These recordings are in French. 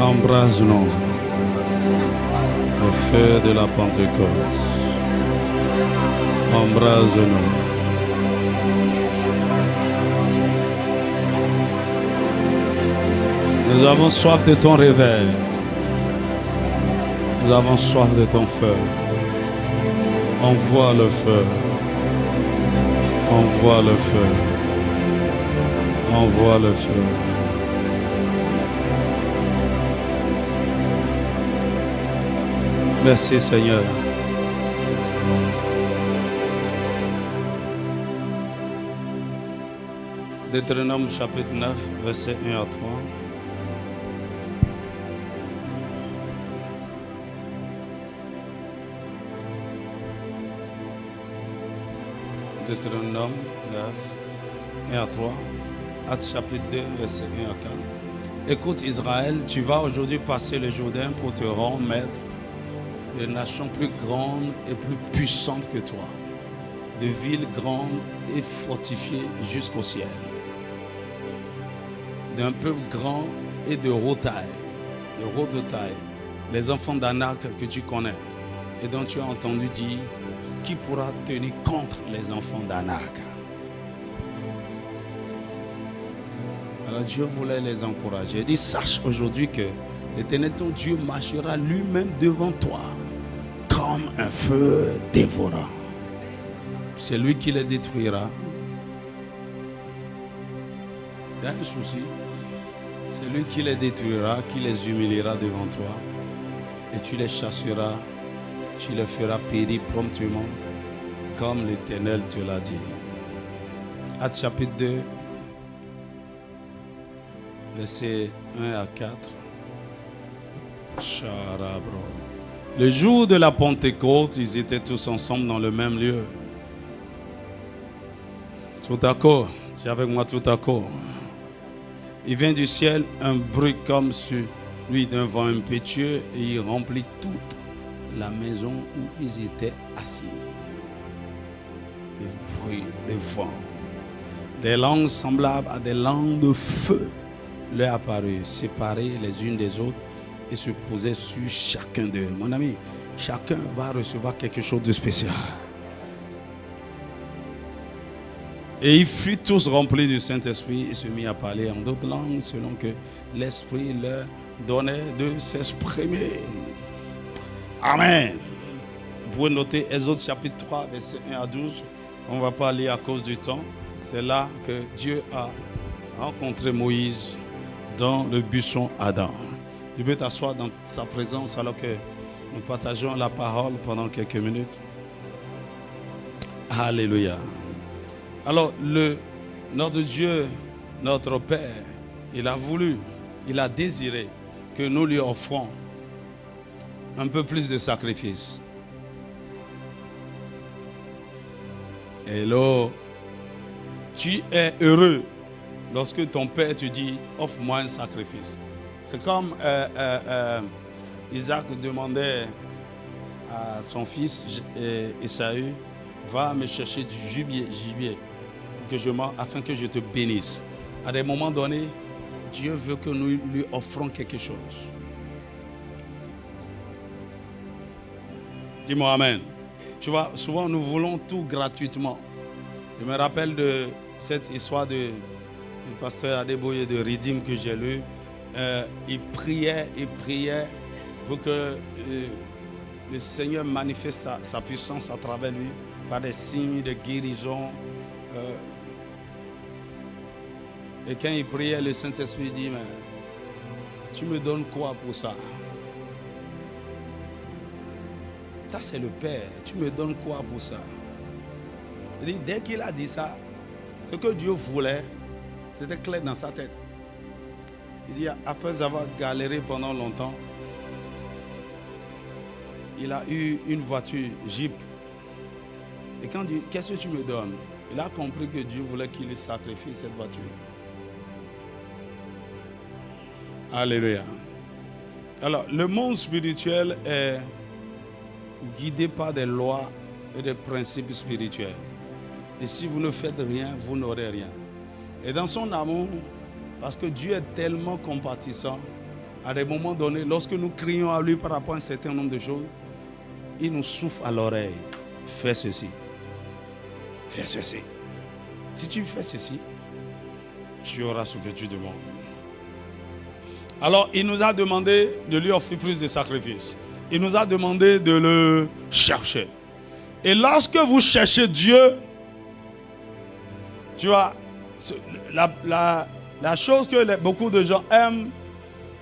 Embrase-nous. Le feu de la Pentecôte. Embrase-nous. Nous avons soif de ton réveil. Nous avons soif de ton feu. Envoie le feu. Envoie le feu. Envoie le feu. Merci Seigneur. Deutéronome chapitre 9, versets 1 à 3. Deutéronome 9, 1 à 3. Actes chapitre 2, versets 1 à 4. Écoute Israël, tu vas aujourd'hui passer le Jourdain pour te rendre maître de nations plus grandes et plus puissantes que toi, de villes grandes et fortifiées jusqu'au ciel, d'un peuple grand et de haute taille, les enfants d'Anak que tu connais et dont tu as entendu dire, qui pourra tenir contre les enfants d'Anak? Alors Dieu voulait les encourager. Il dit, sache aujourd'hui que l'Éternel ton Dieu marchera lui-même devant toi comme un feu dévorant. C'est lui qui les détruira. Il y a un souci. C'est lui qui les détruira, qui les humiliera devant toi. Et tu les chasseras, tu les feras périr promptement, comme l'Éternel te l'a dit. Actes chapitre 2, versets 1 à 4. Charabro. Le jour de la Pentecôte, ils étaient tous ensemble dans le même lieu. Tout à coup, dis avec moi tout à coup. Il vient du ciel un bruit comme celui d'un vent impétueux et il remplit toute la maison où ils étaient assis. Le bruit des vents. Des langues semblables à des langues de feu leur apparurent, séparées les unes des autres, et se posaient sur chacun d'eux. Mon ami, chacun va recevoir quelque chose de spécial. Et ils furent tous remplis du Saint-Esprit et se mirent à parler en d'autres langues selon que l'Esprit leur donnait de s'exprimer. Amen. Vous pouvez noter Exode chapitre 3, verset 1 à 12. On ne va pas lire à cause du temps. C'est là que Dieu a rencontré Moïse dans le buisson Adam. Tu peux t'asseoir dans sa présence alors que nous partageons la parole pendant quelques minutes. Alléluia. Alors, notre Dieu, notre Père, il a voulu, il a désiré que nous lui offrons un peu plus de sacrifice. Hello. Tu es heureux lorsque ton Père te dit, offre-moi un sacrifice. C'est comme Isaac demandait à son fils Ésaü, va me chercher du gibier que je mange afin que je te bénisse. À des moments donnés, Dieu veut que nous lui offrons quelque chose. Dis-moi Amen. Tu vois, souvent nous voulons tout gratuitement. Je me rappelle de cette histoire du pasteur Adeboye de Redeem que j'ai lu. Il priait pour que le Seigneur manifeste sa puissance à travers lui par des signes de guérison. Et quand il priait, le Saint-Esprit dit, mais tu me donnes quoi pour ça? Ça c'est le Père, tu me donnes quoi pour ça? Il dit, dès qu'il a dit ça, ce que Dieu voulait, c'était clair dans sa tête. Il dit, après avoir galéré pendant longtemps, il a eu une voiture Jeep. Et quand il dit, qu'est-ce que tu me donnes? Il a compris que Dieu voulait qu'il lui sacrifie cette voiture. Alléluia. Alors, le monde spirituel est guidé par des lois et des principes spirituels. Et si vous ne faites rien, vous n'aurez rien. Et dans son amour, parce que Dieu est tellement compatissant, À des moments donnés, lorsque nous crions à lui par rapport à un certain nombre de choses, il nous souffle à l'oreille. Fais ceci. Fais ceci. Si tu fais ceci, tu auras ce que tu demandes. Alors, il nous a demandé de lui offrir plus de sacrifices. Il nous a demandé de le chercher. Et lorsque vous cherchez Dieu, tu vois, la chose que beaucoup de gens aiment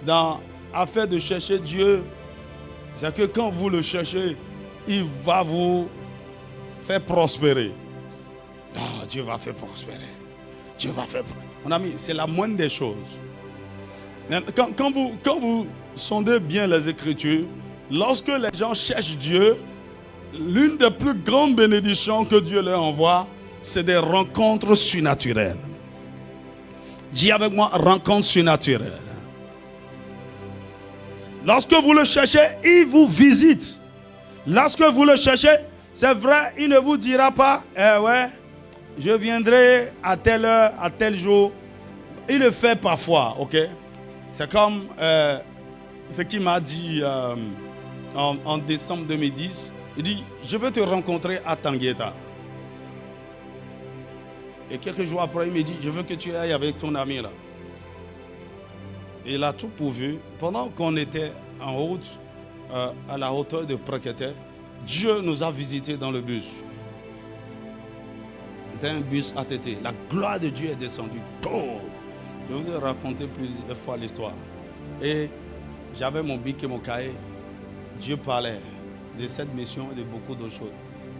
dans l'affaire de chercher Dieu, c'est que quand vous le cherchez, il va vous faire prospérer. Ah, Dieu va faire prospérer. Dieu va faire prospérer. Mon ami, c'est la moindre des choses. Quand vous sondez bien les Écritures, lorsque les gens cherchent Dieu, l'une des plus grandes bénédictions que Dieu leur envoie, c'est des rencontres surnaturelles. Dis avec moi, rencontres surnaturelles. Lorsque vous le cherchez, il vous visite. Lorsque vous le cherchez, c'est vrai, il ne vous dira pas, ouais, je viendrai à telle heure, à tel jour. Il le fait parfois, ok? C'est comme ce qu'il m'a dit en décembre 2010. Il dit, je veux te rencontrer à Tangueta. Et quelques jours après, il me dit, je veux que tu ailles avec ton ami là. Et il a tout pourvu. Pendant qu'on était en route, à la hauteur de Praketé, Dieu nous a visités dans le bus. C'était un bus ATT. La gloire de Dieu est descendue. Oh! Je vous ai raconté plusieurs fois l'histoire. Et j'avais mon bic et mon cahier. Dieu parlait de cette mission et de beaucoup d'autres choses.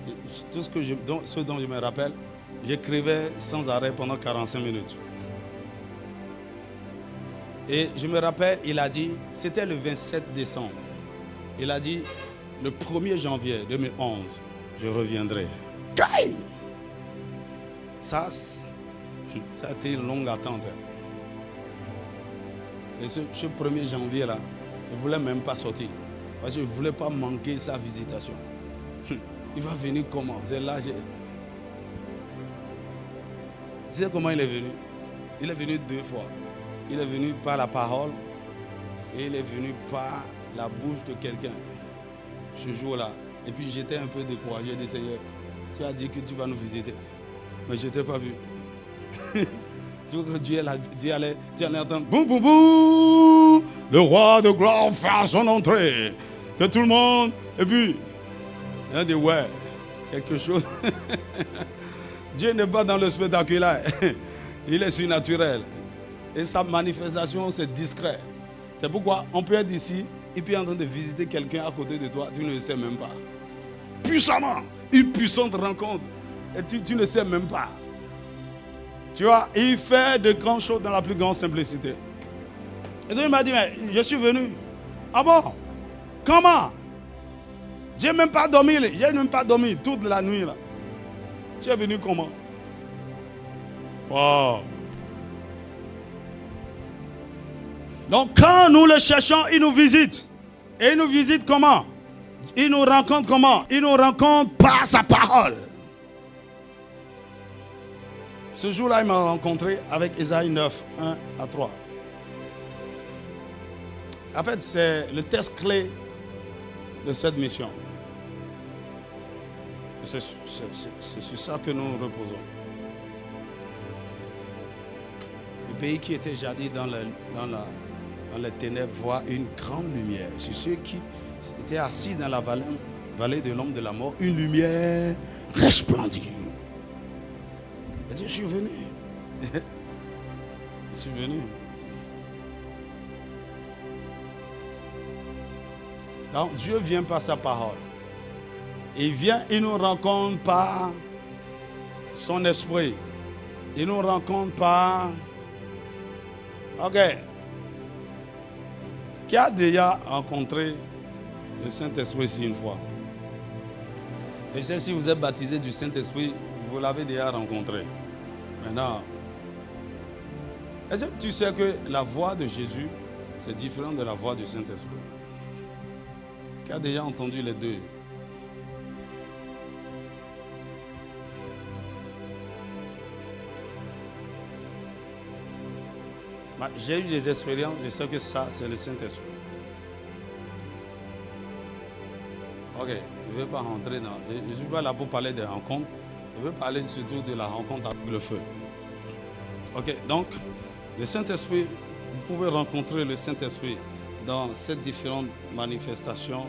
Et tout ce dont je me rappelle, j'écrivais sans arrêt pendant 45 minutes. Et je me rappelle, il a dit, c'était le 27 décembre. Il a dit, le 1er janvier 2011, je reviendrai. Ça a été une longue attente. Et ce 1er janvier-là, je ne voulais même pas sortir. Parce que je ne voulais pas manquer sa visitation. Il va venir comment? C'est là, tu sais comment il est venu? Il est venu 2 fois. Il est venu par la parole et il est venu par la bouche de quelqu'un. Ce jour-là. Et puis j'étais un peu découragé. J'ai dit, Seigneur, tu as dit que tu vas nous visiter. Mais je ne t'ai pas vu. Tu vois que Dieu allait entendre boum boum boum, le roi de gloire fait son entrée. Que tout le monde. Et puis, il a dit ouais, quelque chose. Dieu n'est pas dans le spectaculaire. Il est surnaturel. Et sa manifestation, c'est discret. C'est pourquoi on peut être ici et puis en train de visiter quelqu'un à côté de toi, tu ne le sais même pas. Puissamment, une puissante rencontre. Et tu ne sais même pas. Tu vois, il fait de grandes choses dans la plus grande simplicité. Et donc il m'a dit, mais je suis venu. Ah bon? Comment? J'ai même pas dormi. J'ai même pas dormi toute la nuit là. Tu es venu comment? Wow. Donc quand nous le cherchons, il nous visite. Et il nous visite comment? Il nous rencontre comment? Il nous rencontre par sa parole. Ce jour-là, il m'a rencontré avec Ésaïe 9, 1 à 3. En fait, c'est le test clé de cette mission. C'est sur ça que nous reposons. Le pays qui était jadis dans les ténèbres voit une grande lumière. C'est ceux qui étaient assis dans la vallée de l'ombre de la mort, une lumière resplendie. Il dit, je suis venu. Je suis venu. Donc Dieu vient par sa parole. Il vient, il nous rencontre par son esprit. Il nous rencontre par... Ok. Qui a déjà rencontré le Saint-Esprit ici une fois? Je sais si vous êtes baptisé du Saint-Esprit, vous l'avez déjà rencontré. Maintenant, est-ce que tu sais que la voix de Jésus, c'est différent de la voix du Saint-Esprit? Qui a déjà entendu les deux? J'ai eu des expériences, je sais que ça, c'est le Saint-Esprit. Ok, je ne vais pas rentrer dans... Je ne suis pas là pour parler des rencontres. Je veux parler surtout de la rencontre avec le feu. Ok, donc, le Saint-Esprit, vous pouvez rencontrer le Saint-Esprit dans ces différentes manifestations.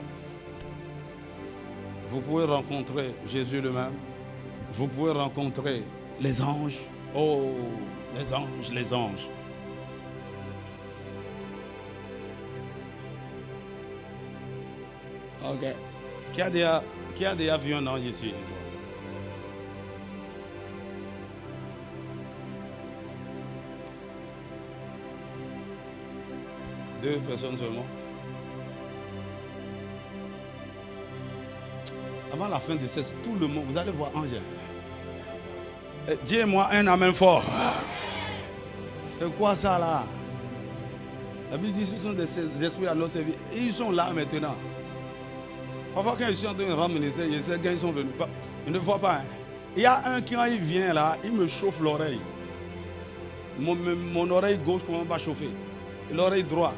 Vous pouvez rencontrer Jésus lui-même. Vous pouvez rencontrer les anges. Oh, les anges, les anges. Ok. Qui a déjà vu un ange ici? Deux personnes seulement. Avant la fin de cette, tout le monde, vous allez voir ange. Dis-moi un amen fort. C'est quoi ça là? La Bible dit que ce sont des esprits à nos services. Ils sont là maintenant. Parfois quand je suis en train de rendre ministère, je sais quand ils sont venus. Je ne vois pas. Hein. Il y a un qui quand il vient là, il me chauffe l'oreille. Mon oreille gauche commence à chauffer. L'oreille droite.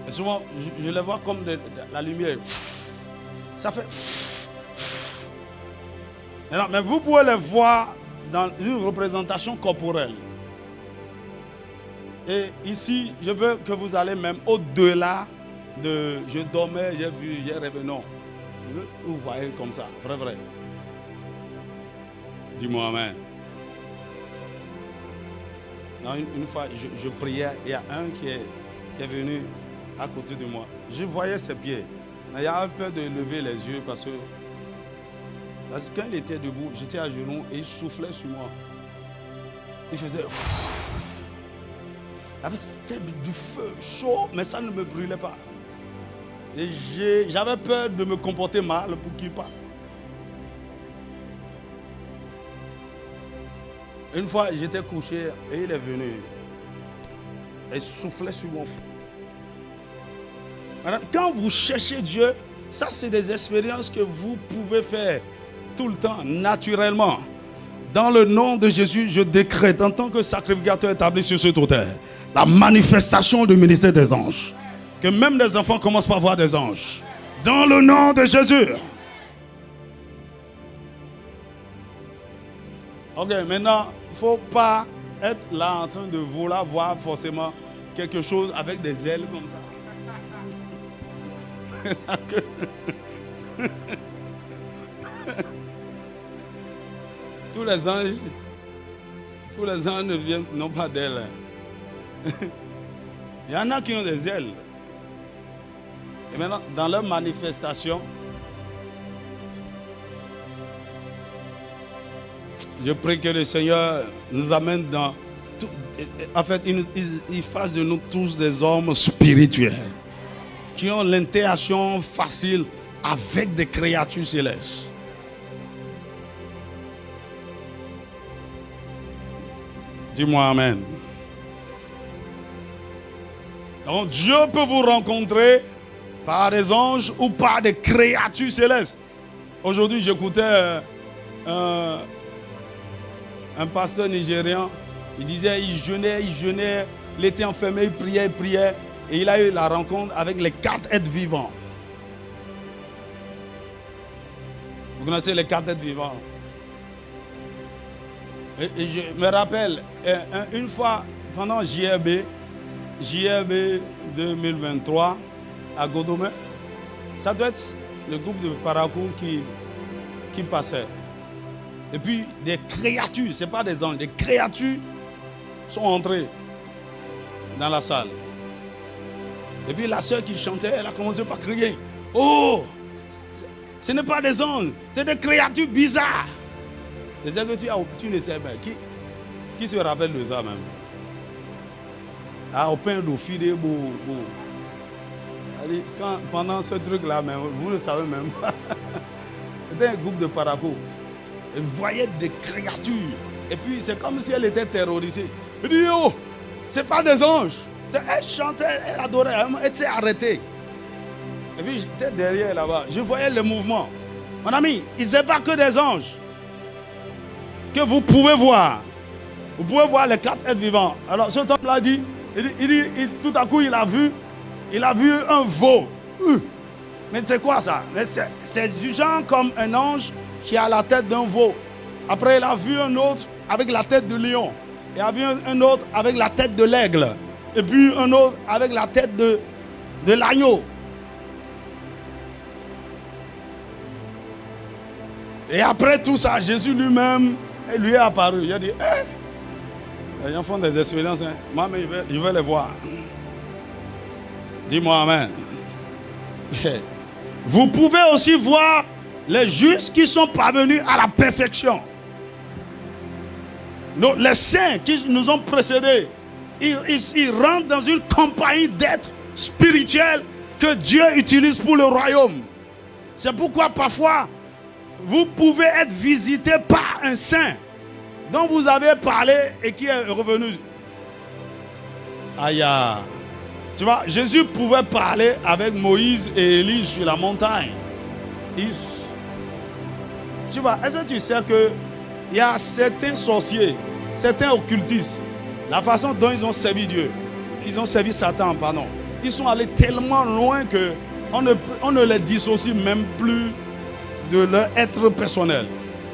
Et souvent, je les vois comme de la lumière. Ça fait... Mais vous pouvez les voir dans une représentation corporelle. Et ici, je veux que vous allez même au-delà de... Je dormais, j'ai vu, j'ai rêvé. Non. Vous voyez comme ça. Vrai, vrai. Dis-moi amen. Non, une fois, je priais. Il y a un qui est venu à côté de moi. Je voyais ses pieds. Mais il avait peur de lever les yeux parce que quand il était debout, j'étais à genoux et il soufflait sur moi. Il faisait... Il avait du feu chaud, mais ça ne me brûlait pas. Et j'avais peur de me comporter mal pour qu'il parte. Une fois, j'étais couché et il est venu. Et il soufflait sur mon front. Quand vous cherchez Dieu, ça c'est des expériences que vous pouvez faire tout le temps, naturellement. Dans le nom de Jésus, je décrète en tant que sacrificateur établi sur cet autel, la manifestation du ministère des anges. Que même les enfants commencent par voir des anges. Dans le nom de Jésus. Ok, maintenant, il ne faut pas être là en train de vouloir voir forcément quelque chose avec des ailes comme ça. Tous les anges ne viennent, n'ont pas d'ailes. Il y en a qui ont des ailes. Et maintenant, dans leur manifestation, je prie que le Seigneur nous amène dans tout. En fait, il fasse de nous tous des hommes spirituels qui ont l'interaction facile avec des créatures célestes. Dis-moi amen. Donc Dieu peut vous rencontrer par des anges ou par des créatures célestes. Aujourd'hui, j'écoutais un pasteur nigérian. Il disait, il jeûnait, il était enfermé, il priait. Et il a eu la rencontre avec les 4 êtres vivants. Vous connaissez les 4 êtres vivants? Et je me rappelle, une fois, pendant JRB 2023, à Godomé, ça doit être le groupe de Parakou qui passait. Et puis, des créatures, ce n'est pas des anges, des créatures sont entrées dans la salle. Et puis la sœur qui chantait, elle a commencé par crier. Oh, ce n'est pas des anges, c'est des créatures bizarres. C'est que tu ne sais pas. Qui se rappelle de ça même? Ah, au pain d'eau, fidé, beau. Pendant ce truc-là, même, vous ne savez même pas. C'était un groupe de Parakou. Elle voyait des créatures. Et puis c'est comme si elle était terrorisée. Elle dit, oh, c'est pas des anges. Elle chantait, elle adorait, elle s'est arrêtée. Et puis j'étais derrière là-bas, je voyais les mouvements. Mon ami, il ne sait pas que des anges. que vous pouvez voir. Vous pouvez voir les 4 êtres vivants. Alors cet homme-là dit, tout à coup il a vu un veau. Mais c'est quoi ça? C'est du genre comme un ange qui a la tête d'un veau. Après il a vu un autre avec la tête de lion. Il a vu un autre avec la tête de l'aigle. Et puis un autre avec la tête de l'agneau. Et après tout ça, Jésus lui-même lui est apparu. Il a dit, les gens font des expériences. Hein. Moi, mais je vais les voir. Dis-moi amen. Vous pouvez aussi voir les justes qui sont parvenus à la perfection. Donc, les saints qui nous ont précédés, ils rentrent dans une compagnie d'êtres spirituels que Dieu utilise pour le royaume. C'est pourquoi parfois, vous pouvez être visité par un saint dont vous avez parlé et qui est revenu. Aïe. Tu vois, Jésus pouvait parler avec Moïse et Élie sur la montagne. Tu vois, est-ce que tu sais qu'il y a certains sorciers, certains occultistes, la façon dont ils ont servi Dieu, ils ont servi Satan, pardon. Ils sont allés tellement loin qu'on ne les dissocie même plus de leur être personnel.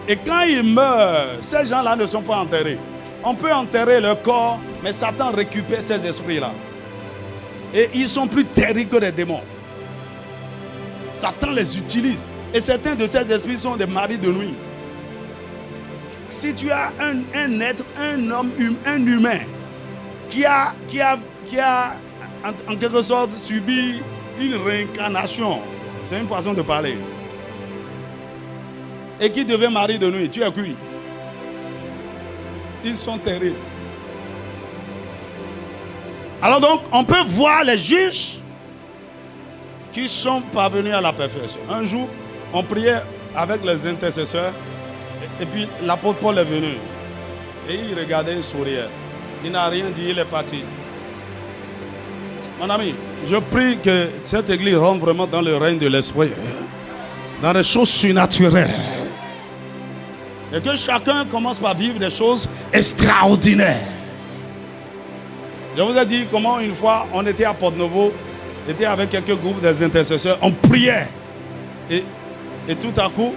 Et quand ils meurent, ces gens-là ne sont pas enterrés. On peut enterrer leur corps, mais Satan récupère ces esprits-là. Et ils sont plus terribles que les démons. Satan les utilise. Et certains de ces esprits sont des maris de nuit. Si tu as un être, un homme, un humain qui a en quelque sorte subi une réincarnation, c'est une façon de parler, et qui devient mari de nuit, tu es cuit. Ils sont terribles. Alors donc, on peut voir les justes qui sont parvenus à la perfection. Un jour, on priait avec les intercesseurs, et puis l'apôtre Paul est venu. Et il regardait, il souriait. Il n'a rien dit, il est parti. Mon ami, je prie que cette église rentre vraiment dans le règne de l'esprit, dans les choses surnaturelles. Et que chacun commence par vivre des choses extraordinaires. Je vous ai dit comment une fois on était à Porte-Nouveau, j'étais avec quelques groupes des intercesseurs, on priait. Et tout à coup,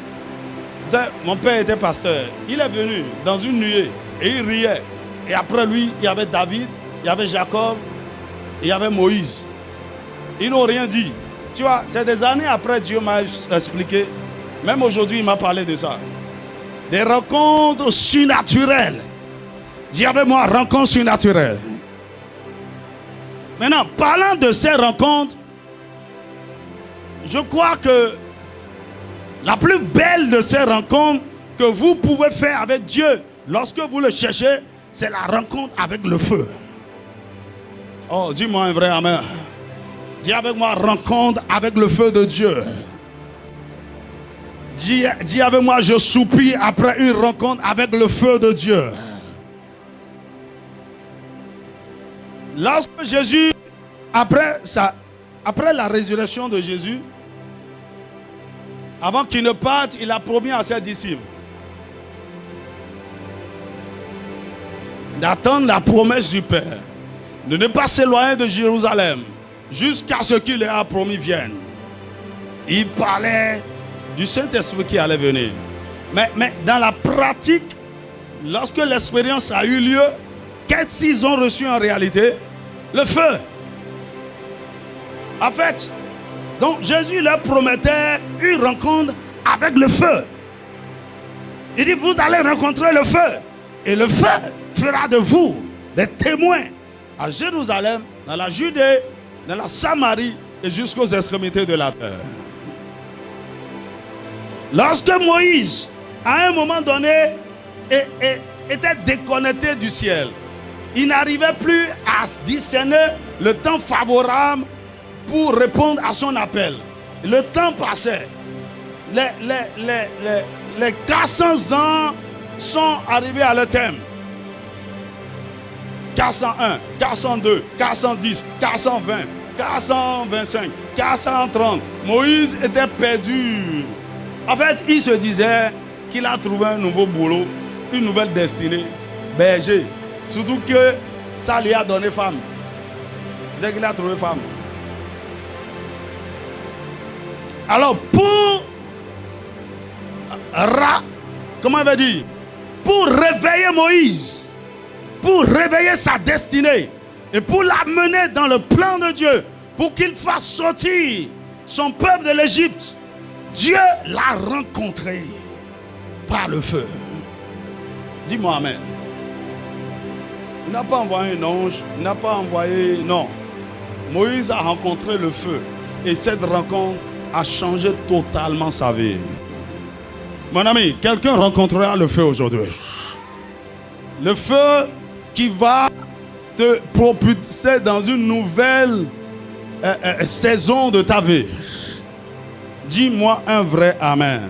mon père était pasteur. Il est venu dans une nuée et il riait. Et après lui, il y avait David, il y avait Jacob, il y avait Moïse. Ils n'ont rien dit. Tu vois, c'est des années après Dieu m'a expliqué. Même aujourd'hui, il m'a parlé de ça. Des rencontres surnaturelles. Dis avec moi, rencontres surnaturelles. Maintenant, parlant de ces rencontres, je crois que la plus belle de ces rencontres que vous pouvez faire avec Dieu lorsque vous le cherchez, c'est la rencontre avec le feu. Oh, dis-moi un vrai amen. Dis avec moi, rencontre avec le feu de Dieu. Dis avec moi, je soupire après une rencontre avec le feu de Dieu. Lorsque Jésus, après la résurrection de Jésus, avant qu'il ne parte, il a promis à ses disciples d'attendre la promesse du Père, de ne pas s'éloigner de Jérusalem jusqu'à ce qu'il leur a promis vienne. Il parlait du Saint-Esprit qui allait venir. Mais dans la pratique, lorsque l'expérience a eu lieu, qu'est-ce qu'ils ont reçu en réalité? Le feu. En fait, donc Jésus leur promettait une rencontre avec le feu. Il dit, vous allez rencontrer le feu. Et le feu fera de vous des témoins à Jérusalem, dans la Judée, dans la Samarie et jusqu'aux extrémités de la terre. Lorsque Moïse, à un moment donné, était déconnecté du ciel, il n'arrivait plus à discerner le temps favorable pour répondre à son appel. Le temps passait. Les 400 ans sont arrivés à leur terme. 401, 402, 410, 420, 425, 430. Moïse était perdu. En fait, il se disait qu'il a trouvé un nouveau boulot, une nouvelle destinée. Berger. Surtout que ça lui a donné femme. Dès qu'il a trouvé femme. Alors comment il va dire? Pour réveiller Moïse, pour réveiller sa destinée et pour l'amener dans le plan de Dieu, pour qu'il fasse sortir son peuple de l'Égypte, Dieu l'a rencontré par le feu. Dis-moi amen. Il n'a pas envoyé un ange, il n'a pas envoyé... Non. Moïse a rencontré le feu et cette rencontre a changé totalement sa vie. Mon ami, quelqu'un rencontrera le feu aujourd'hui. Le feu qui va te propulser dans une nouvelle saison de ta vie. Dis-moi un vrai amen.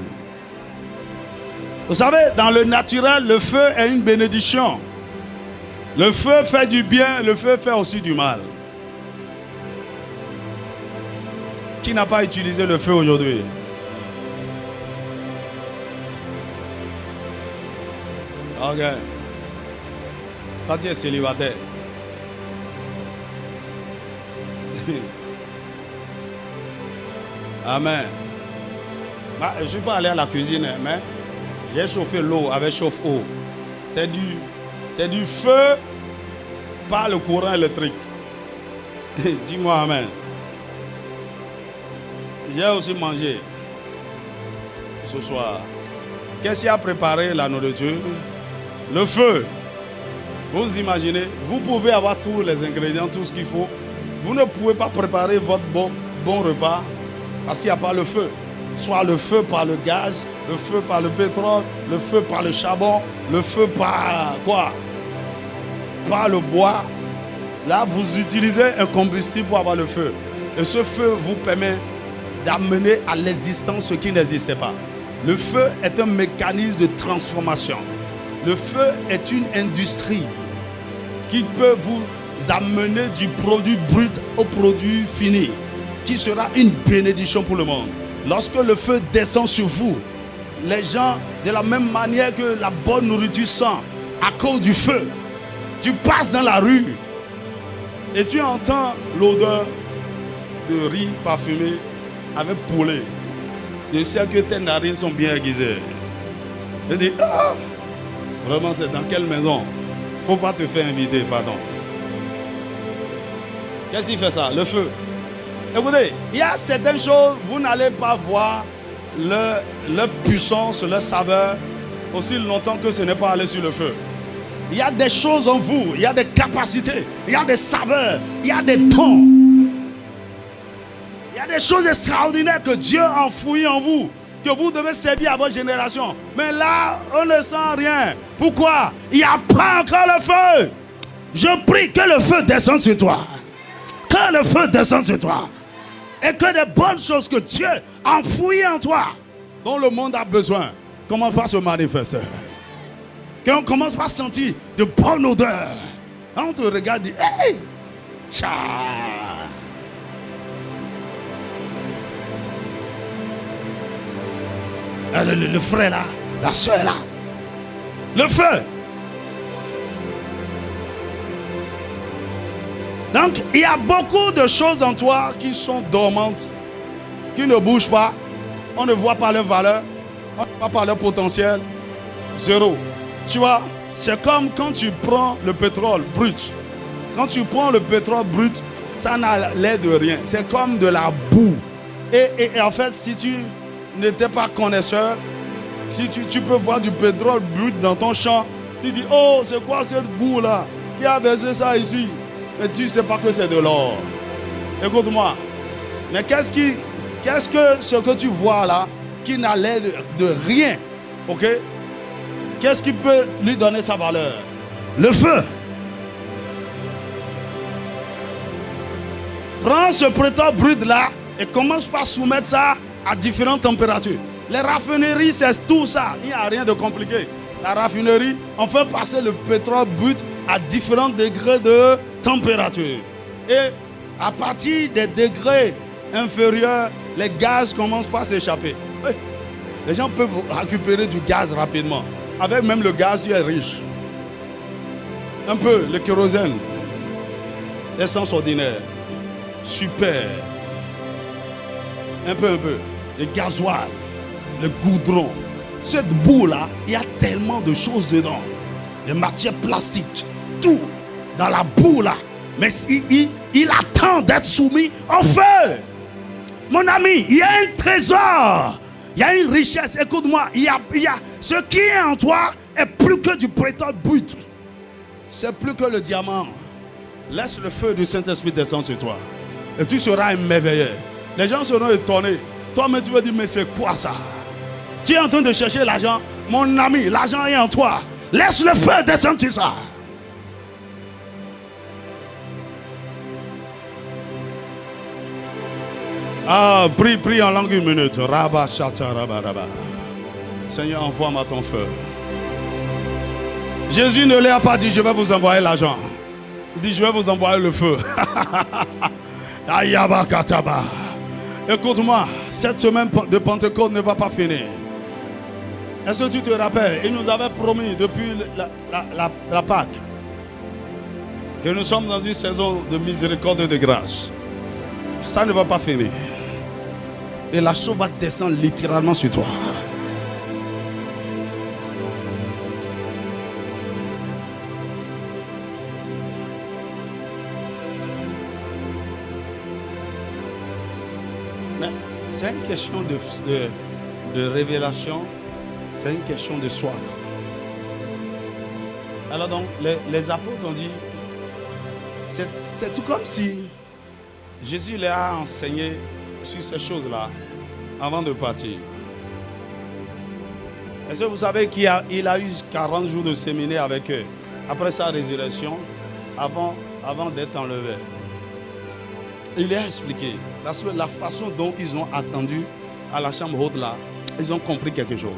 Vous savez, dans le naturel, le feu est une bénédiction. Le feu fait du bien, le feu fait aussi du mal. Qui n'a pas utilisé le feu aujourd'hui? Ok. Quand tu es célibataire. Amen. Je ne suis pas allé à la cuisine, mais j'ai chauffé l'eau avec chauffe-eau. C'est du feu par le courant électrique. Dis-moi amen. J'ai aussi mangé ce soir. Qu'est-ce qui a préparé la nourriture? Le feu. Vous imaginez, vous pouvez avoir tous les ingrédients, tout ce qu'il faut. Vous ne pouvez pas préparer votre bon repas parce qu'il n'y a pas le feu. Soit le feu par le gaz, le feu par le pétrole, le feu par le charbon, le feu par quoi? Par le bois. Là, vous utilisez un combustible pour avoir le feu. Et ce feu vous permet d'amener à l'existence ce qui n'existait pas. Le feu est un mécanisme de transformation. Le feu est une industrie qui peut vous amener du produit brut au produit fini, qui sera une bénédiction pour le monde. Lorsque le feu descend sur vous, les gens, de la même manière que la bonne nourriture sent à cause du feu, tu passes dans la rue et tu entends l'odeur de riz parfumé avec poulet. Je sais que tes narines sont bien aiguisées. Je dis, vraiment, c'est dans quelle maison? Il ne faut pas te faire inviter, pardon. Qu'est-ce qui fait ça? Le feu. Écoutez, il y a certaines choses, vous n'allez pas voir leur puissance, leur saveur, aussi longtemps que ce n'est pas allé sur le feu. Il y a des choses en vous, il y a des capacités, il y a des saveurs, il y a des dons. Il y a des choses extraordinaires que Dieu a enfouies en vous, que vous devez servir à votre génération. Mais là, on ne sent rien. Pourquoi? Il n'y a pas encore le feu. Je prie que le feu descende sur toi. Que le feu descende sur toi. Et que des bonnes choses que Dieu a enfouies en toi, dont le monde a besoin, commencent par se manifester. Qu'on commence par sentir de bonnes odeurs. On te regarde et dit, hey, tcha. Le frère là, la soeur là. Le feu. Donc, il y a beaucoup de choses en toi qui sont dormantes, qui ne bougent pas. On ne voit pas leur valeur, on ne voit pas leur potentiel. Zéro. Tu vois, c'est comme quand tu prends le pétrole brut. Quand tu prends le pétrole brut, ça n'a l'air de rien. C'est comme de la boue. Et en fait, si tu n'étais pas connaisseur, si tu peux voir du pétrole brut dans ton champ, tu dis, oh, c'est quoi cette boue là? Qui a versé ça ici? Mais tu ne sais pas que c'est de l'or. Écoute-moi. Mais qu'est-ce que ce que tu vois là, qui n'a l'air de rien, ok? Qu'est-ce qui peut lui donner sa valeur? Le feu. Prends ce pétrole brut là et commence par soumettre ça à différentes températures. Les raffineries, c'est tout ça. Il n'y a rien de compliqué. La raffinerie, on fait passer le pétrole brut à différents degrés de température. Et à partir des degrés inférieurs, les gaz commencent par s'échapper. Les gens peuvent récupérer du gaz rapidement. Avec même le gaz, tu es riche. Un peu, le kérosène. L'essence ordinaire. Super. Un peu. Le gasoil. Le goudron. Cette boue-là, il y a tellement de choses dedans. Des matières plastiques. Tout dans la boue là. Mais il attend d'être soumis au feu. Mon ami, il y a un trésor. Il y a une richesse. Écoute-moi, il y a ce qui est en toi est plus que du pétrole brut. C'est plus que le diamant. Laisse le feu du Saint-Esprit descendre sur toi. Et tu seras émerveillé. Les gens seront étonnés. Toi-même, tu vas dire, mais c'est quoi ça? Tu es en train de chercher l'argent. Mon ami, l'argent est en toi. Laisse le feu descendre sur ça. Ah, prie en langue 1 minute. Rabba, chata, rabba, rabba. Seigneur, envoie-moi ton feu. Jésus ne l'a pas dit, je vais vous envoyer l'argent. Il dit, je vais vous envoyer le feu. Ayaba kataba. Écoute-moi, cette semaine de Pentecôte ne va pas finir. Est-ce que tu te rappelles? Il nous avait promis depuis la Pâque que nous sommes dans une saison de miséricorde et de grâce. Ça ne va pas finir. Et la chose va descendre littéralement sur toi. Mais c'est une question de révélation. C'est une question de soif. Alors donc, les apôtres ont dit, c'est tout comme si Jésus les a enseigné sur ces choses-là avant de partir. Est-ce que vous savez qu'il a eu 40 jours de séminaire avec eux après sa résurrection, avant d'être enlevé? Il a expliqué, parce que la façon dont ils ont attendu à la chambre haute là, ils ont compris quelque chose.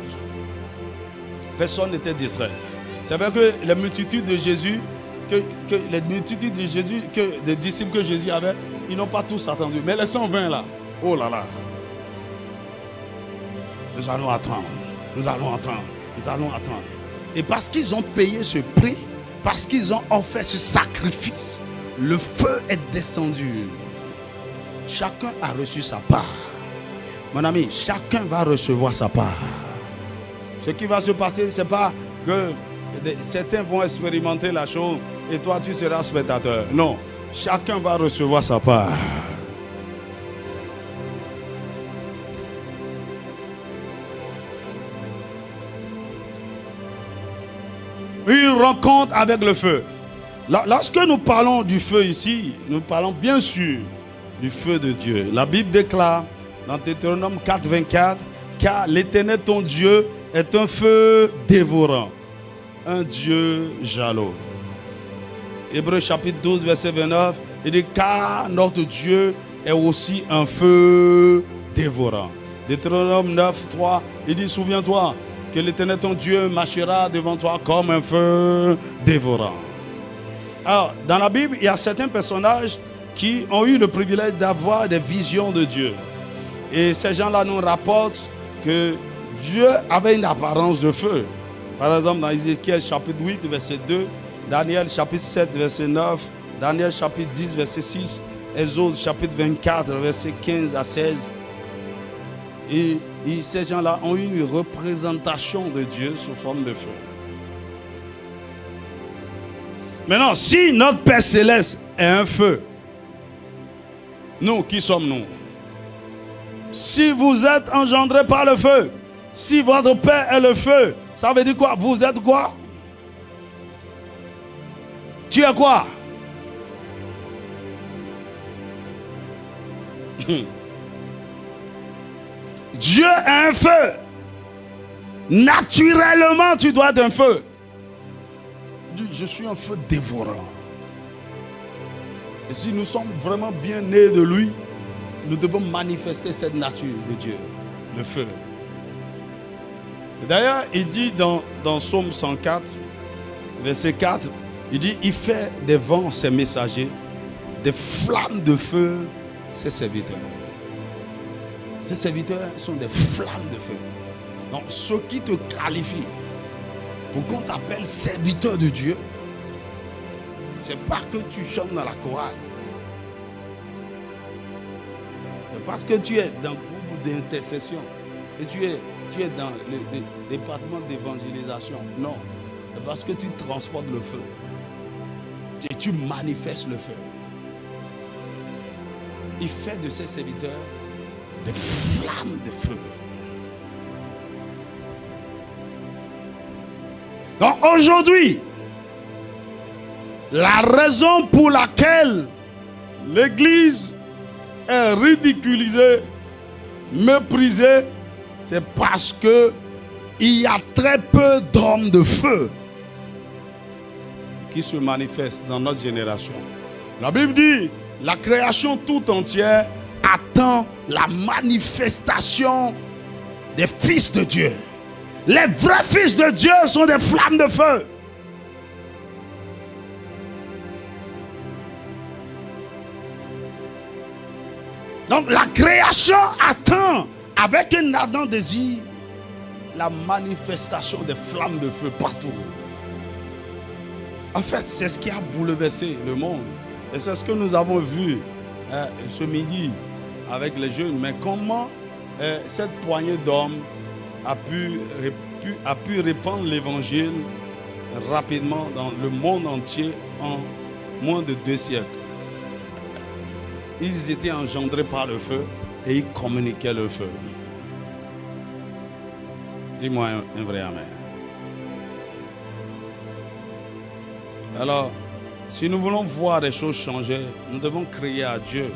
Personne n'était distrait. C'est vrai que les multitudes de Jésus, des disciples que Jésus avait, ils n'ont pas tous attendu. Mais les 120 là, oh là là. Nous allons attendre. Et parce qu'ils ont payé ce prix, parce qu'ils ont offert ce sacrifice, le feu est descendu. Chacun a reçu sa part. Mon ami, chacun va recevoir sa part. Ce qui va se passer, ce n'est pas que certains vont expérimenter la chose et toi tu seras spectateur. Non, chacun va recevoir sa part. Une rencontre avec le feu. Lorsque nous parlons du feu ici, nous parlons bien sûr du feu de Dieu. La Bible déclare dans Deutéronome 4, 24, car l'Éternel ton Dieu est un feu dévorant, un Dieu jaloux. Hébreux chapitre 12, verset 29, il dit car notre Dieu est aussi un feu dévorant. Deutéronome 9, 3, il dit souviens-toi que l'Éternel ton Dieu marchera devant toi comme un feu dévorant. Alors, dans la Bible, il y a certains personnages qui ont eu le privilège d'avoir des visions de Dieu. Et ces gens-là nous rapportent que Dieu avait une apparence de feu. Par exemple, dans Ézéchiel chapitre 8, verset 2, Daniel chapitre 7, verset 9, Daniel chapitre 10, verset 6, Exode chapitre 24, verset 15 à 16. Et ces gens-là ont eu une représentation de Dieu sous forme de feu. Maintenant, si notre Père Céleste est un feu, nous, qui sommes-nous? Si vous êtes engendrés par le feu, si votre Père est le feu, ça veut dire quoi? Vous êtes quoi? Tu es quoi? Dieu est un feu. Naturellement, tu dois être un feu. Je suis un feu dévorant. Et si nous sommes vraiment bien nés de lui, nous devons manifester cette nature de Dieu, le feu. D'ailleurs, il dit dans Psaume 104, verset 4, il dit, il fait des vents ses messagers, des flammes de feu ses serviteurs. Ces serviteurs sont des flammes de feu. Donc, ce qui te qualifie pour qu'on t'appelle serviteur de Dieu, c'est pas que tu chantes dans la chorale. C'est parce que tu es dans le groupe d'intercession et tu es dans le département d'évangélisation. Non, c'est parce que tu transportes le feu et tu manifestes le feu. Il fait de ses serviteurs des flammes de feu. Donc aujourd'hui, la raison pour laquelle l'Église est ridiculisée, méprisée, c'est parce que il y a très peu d'hommes de feu qui se manifestent dans notre génération. La Bible dit, la création tout entière attend la manifestation des fils de Dieu. Les vrais fils de Dieu sont des flammes de feu. Donc la création attend avec un ardent désir la manifestation des flammes de feu partout. En fait, c'est ce qui a bouleversé le monde. Et c'est ce que nous avons vu ce midi avec les jeunes. Mais comment cette poignée d'hommes a pu répandre l'évangile rapidement dans le monde entier en moins de 2 siècles. Ils étaient engendrés par le feu et ils communiquaient le feu. Dis-moi un vrai amen. Alors, si nous voulons voir les choses changer, nous devons crier à Dieu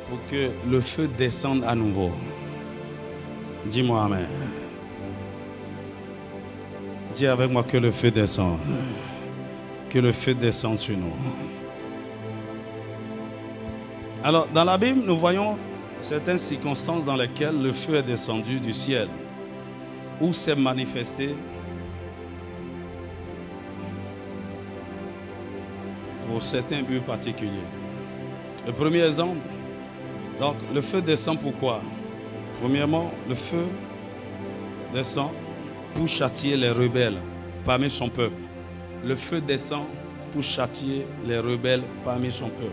pour que le feu descende à nouveau. Dis-moi amen. Dis avec moi que le feu descende. Que le feu descende sur nous. Alors, dans la Bible, nous voyons certaines circonstances dans lesquelles le feu est descendu du ciel, où s'est manifesté pour certains buts particuliers. Le premier exemple, donc le feu descend pourquoi? Premièrement, le feu descend pour châtier les rebelles parmi son peuple. Le feu descend pour châtier les rebelles parmi son peuple.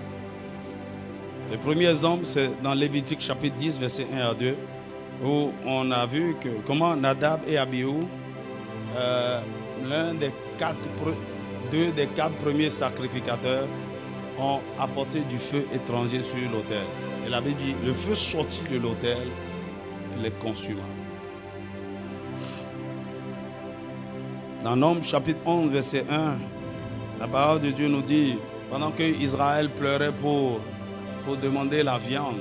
Le premier exemple, c'est dans Lévitique chapitre 10, verset 1 à 2, où on a vu que comment Nadab et Abihu, deux des 4 premiers sacrificateurs, ont apporté du feu étranger sur l'autel. Et la Bible dit, le feu sortit de l'autel et les consuma. Dans Nombres chapitre 11, verset 1, la parole de Dieu nous dit, pendant que Israël pleurait pour demander la viande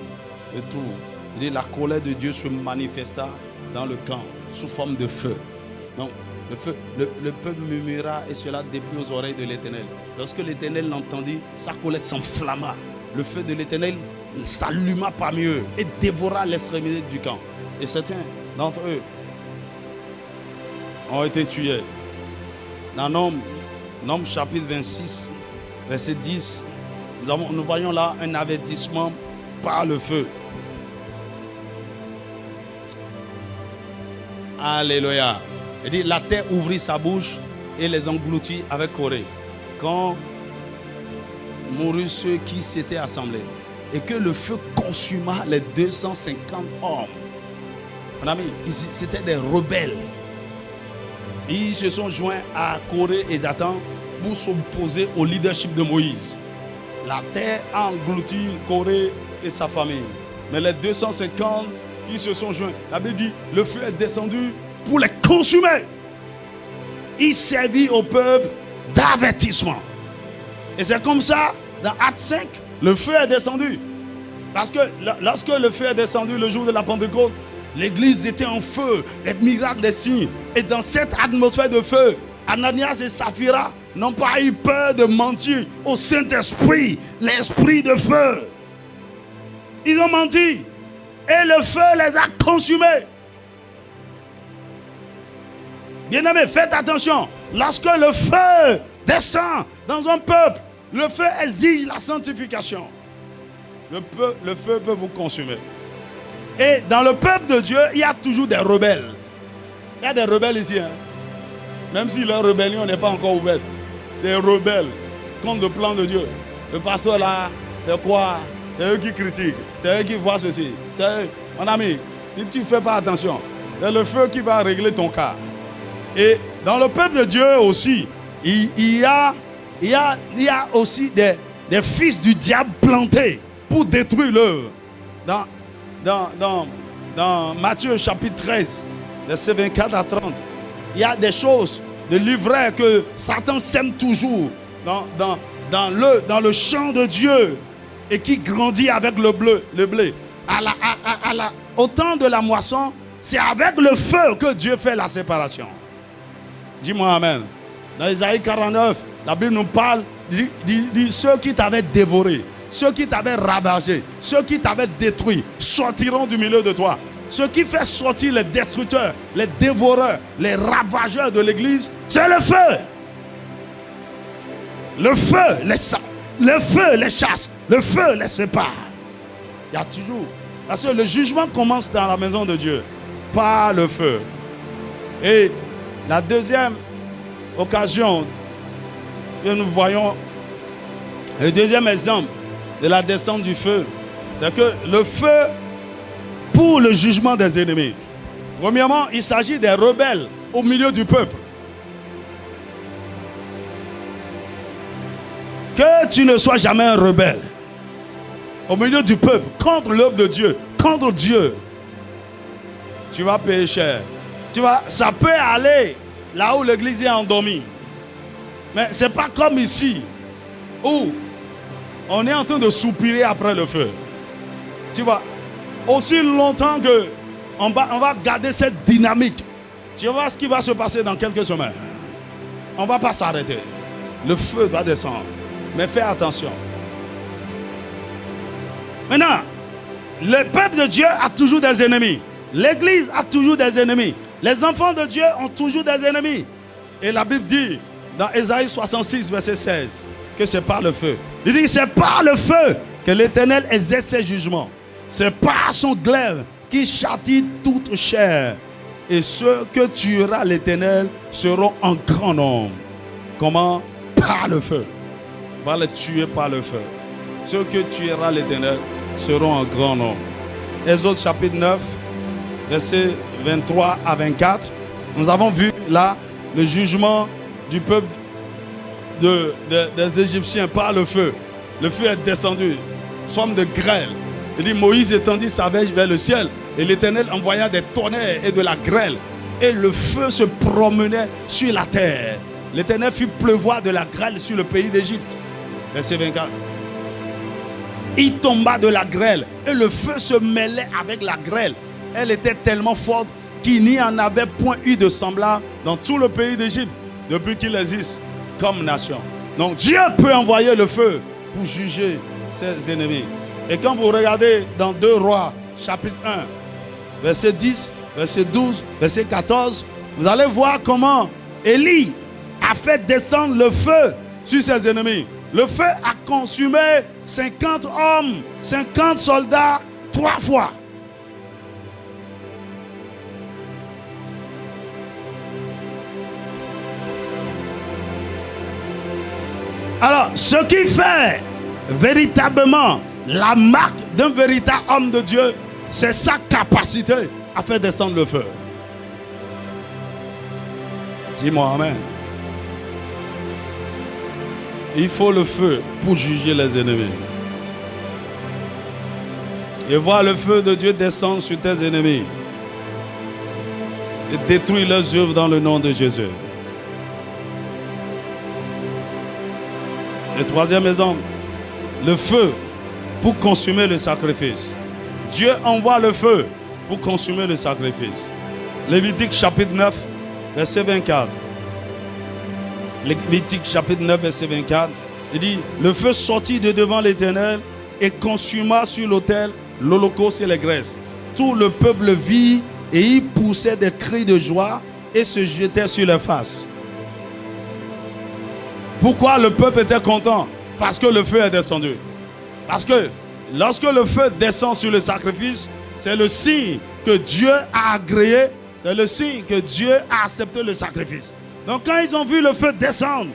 et tout, il dit, la colère de Dieu se manifesta dans le camp sous forme de feu. Donc, le feu, le peuple murmura et cela déplut aux oreilles de l'Éternel. Lorsque l'Éternel l'entendit, sa colère s'enflamma. Le feu de l'Éternel s'alluma parmi eux et dévora l'extrémité du camp. Et certains d'entre eux ont été tués. Dans Nombres chapitre 26, verset 10, nous voyons là un avertissement par le feu. Alléluia. Il dit, la terre ouvrit sa bouche et les engloutit avec Corée. Quand moururent ceux qui s'étaient assemblés et que le feu consuma les 250 hommes. Mon ami, c'était des rebelles. Ils se sont joints à Corée et Dathan pour s'opposer au leadership de Moïse. La terre a englouti Corée et sa famille. Mais les 250 qui se sont joints, la Bible dit, le feu est descendu pour les consumer. Il servit au peuple d'avertissement. Et c'est comme ça, dans Actes 5, le feu est descendu. Parce que lorsque le feu est descendu le jour de la Pentecôte, l'église était en feu, les miracles, des signes. Et dans cette atmosphère de feu, Ananias et Saphira n'ont pas eu peur de mentir au Saint-Esprit, l'esprit de feu. Ils ont menti. Et le feu les a consumés. Bien-aimés, faites attention. Lorsque le feu descend dans un peuple, le feu exige la sanctification. Le feu peut vous consumer. Et dans le peuple de Dieu, il y a toujours des rebelles. Il y a des rebelles ici. Hein? Même si leur rébellion n'est pas encore ouverte. Des rebelles contre le plan de Dieu. Le pasteur là, c'est quoi? C'est eux qui critiquent. C'est eux qui voient ceci. C'est eux. Mon ami, si tu ne fais pas attention, c'est le feu qui va régler ton cas. Et dans le peuple de Dieu aussi, il y a aussi des fils du diable plantés pour détruire l'œuvre. Dans Matthieu chapitre 13, versets 24 à 30, il y a des choses, de l'ivraie que Satan sème toujours dans le champ de Dieu et qui grandit avec le blé. Au temps de la moisson, c'est avec le feu que Dieu fait la séparation. Dis-moi amen. Dans Isaïe 49, la Bible nous parle de ceux qui t'avaient dévoré, ceux qui t'avaient ravagé, ceux qui t'avaient détruit, sortiront du milieu de toi. Ce qui fait sortir les destructeurs, les dévoreurs, les ravageurs de l'église, c'est le feu. Le feu les chasse, le feu les sépare. Il y a toujours. Parce que le jugement commence dans la maison de Dieu, par le feu. Et la deuxième occasion que nous voyons, le deuxième exemple de la descente du feu, c'est que le feu pour le jugement des ennemis. Premièrement, il s'agit des rebelles au milieu du peuple. Que tu ne sois jamais un rebelle au milieu du peuple, contre l'œuvre de Dieu, contre Dieu, tu vas payer cher. Ça peut aller là où l'église est endormie. Mais ce n'est pas comme ici, où on est en train de soupirer après le feu. Tu vois, aussi longtemps que on va garder cette dynamique, tu vas voir ce qui va se passer dans quelques semaines. On ne va pas s'arrêter. Le feu doit descendre. Mais fais attention. Maintenant, le peuple de Dieu a toujours des ennemis. L'église a toujours des ennemis. Les enfants de Dieu ont toujours des ennemis. Et la Bible dit, dans Ésaïe 66, verset 16, que c'est par le feu. Il dit, c'est par le feu que l'Éternel exerce ses jugements. C'est par son glaive qui châtie toute chair. Et ceux que tuera l'Éternel seront en grand nombre. Comment? Par le feu. On va les tuer par le feu. Ceux que tuera l'Éternel seront en grand nombre. Exode chapitre 9, versets 23 à 24. Nous avons vu là le jugement du peuple des Égyptiens par le feu. Le feu est descendu, forme de grêle. Il dit, Moïse étendit sa verge vers le ciel et l'Éternel envoya des tonnerres et de la grêle. Et le feu se promenait sur la terre. L'Éternel fit pleuvoir de la grêle sur le pays d'Égypte. Verset 24. Il tomba de la grêle et le feu se mêlait avec la grêle. Elle était tellement forte qu'il n'y en avait point eu de semblable dans tout le pays d'Égypte depuis qu'il existe comme nation. Donc Dieu peut envoyer le feu pour juger ses ennemis. Et quand vous regardez dans 2 Rois, chapitre 1, verset 10, verset 12, verset 14, vous allez voir comment Élie a fait descendre le feu sur ses ennemis. Le feu a consumé 50 hommes, 50 soldats 3 fois. Alors, ce qui fait véritablement la marque d'un véritable homme de Dieu, c'est sa capacité à faire descendre le feu. Dis-moi amen. Il faut le feu pour juger les ennemis. Et voir le feu de Dieu descendre sur tes ennemis et détruire leurs œuvres dans le nom de Jésus. Le troisième exemple, le feu pour consumer le sacrifice. Dieu envoie le feu pour consumer le sacrifice. Lévitique chapitre 9, verset 24. Lévitique chapitre 9, verset 24. Il dit, le feu sortit de devant l'Éternel et consuma sur l'autel l'holocauste et les graisses. Tout le peuple vit et il poussait des cris de joie et se jetait sur leur face. Pourquoi le peuple était content? Parce que le feu est descendu. Parce que lorsque le feu descend sur le sacrifice, c'est le signe que Dieu a agréé, c'est le signe que Dieu a accepté le sacrifice. Donc quand ils ont vu le feu descendre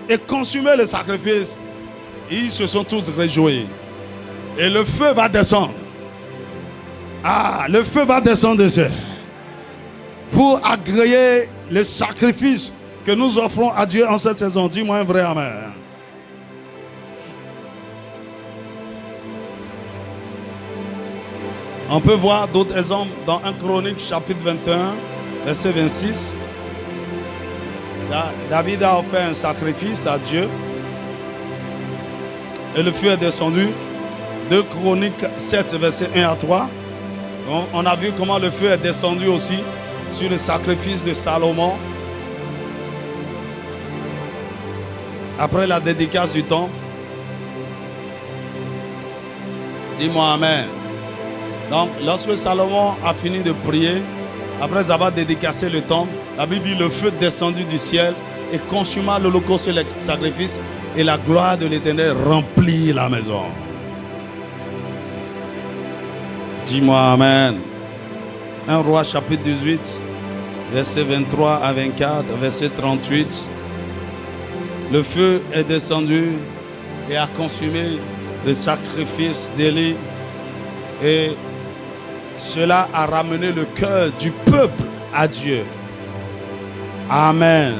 et consumer le sacrifice, ils se sont tous réjouis. Et le feu va descendre. Ah, le feu va descendre ici pour agréer le sacrifice que nous offrons à Dieu en cette saison. Dis-moi un vrai amen. On peut voir d'autres exemples dans 1 Chronique chapitre 21, verset 26. David a offert un sacrifice à Dieu et le feu est descendu. 2 Chroniques 7, verset 1 à 3. On a vu comment le feu est descendu aussi sur le sacrifice de Salomon. Après la dédicace du temple. Dis-moi amen. Donc, lorsque Salomon a fini de prier, après avoir dédicacé le temple, la Bible dit le feu descendu du ciel et consuma l'holocauste et le sacrifice, et la gloire de l'Éternel remplit la maison. Dis-moi amen. 1 Roi chapitre 18, verset 23 à 24, verset 38. Le feu est descendu et a consumé le sacrifice d'Élie, et cela a ramené le cœur du peuple à Dieu. Amen.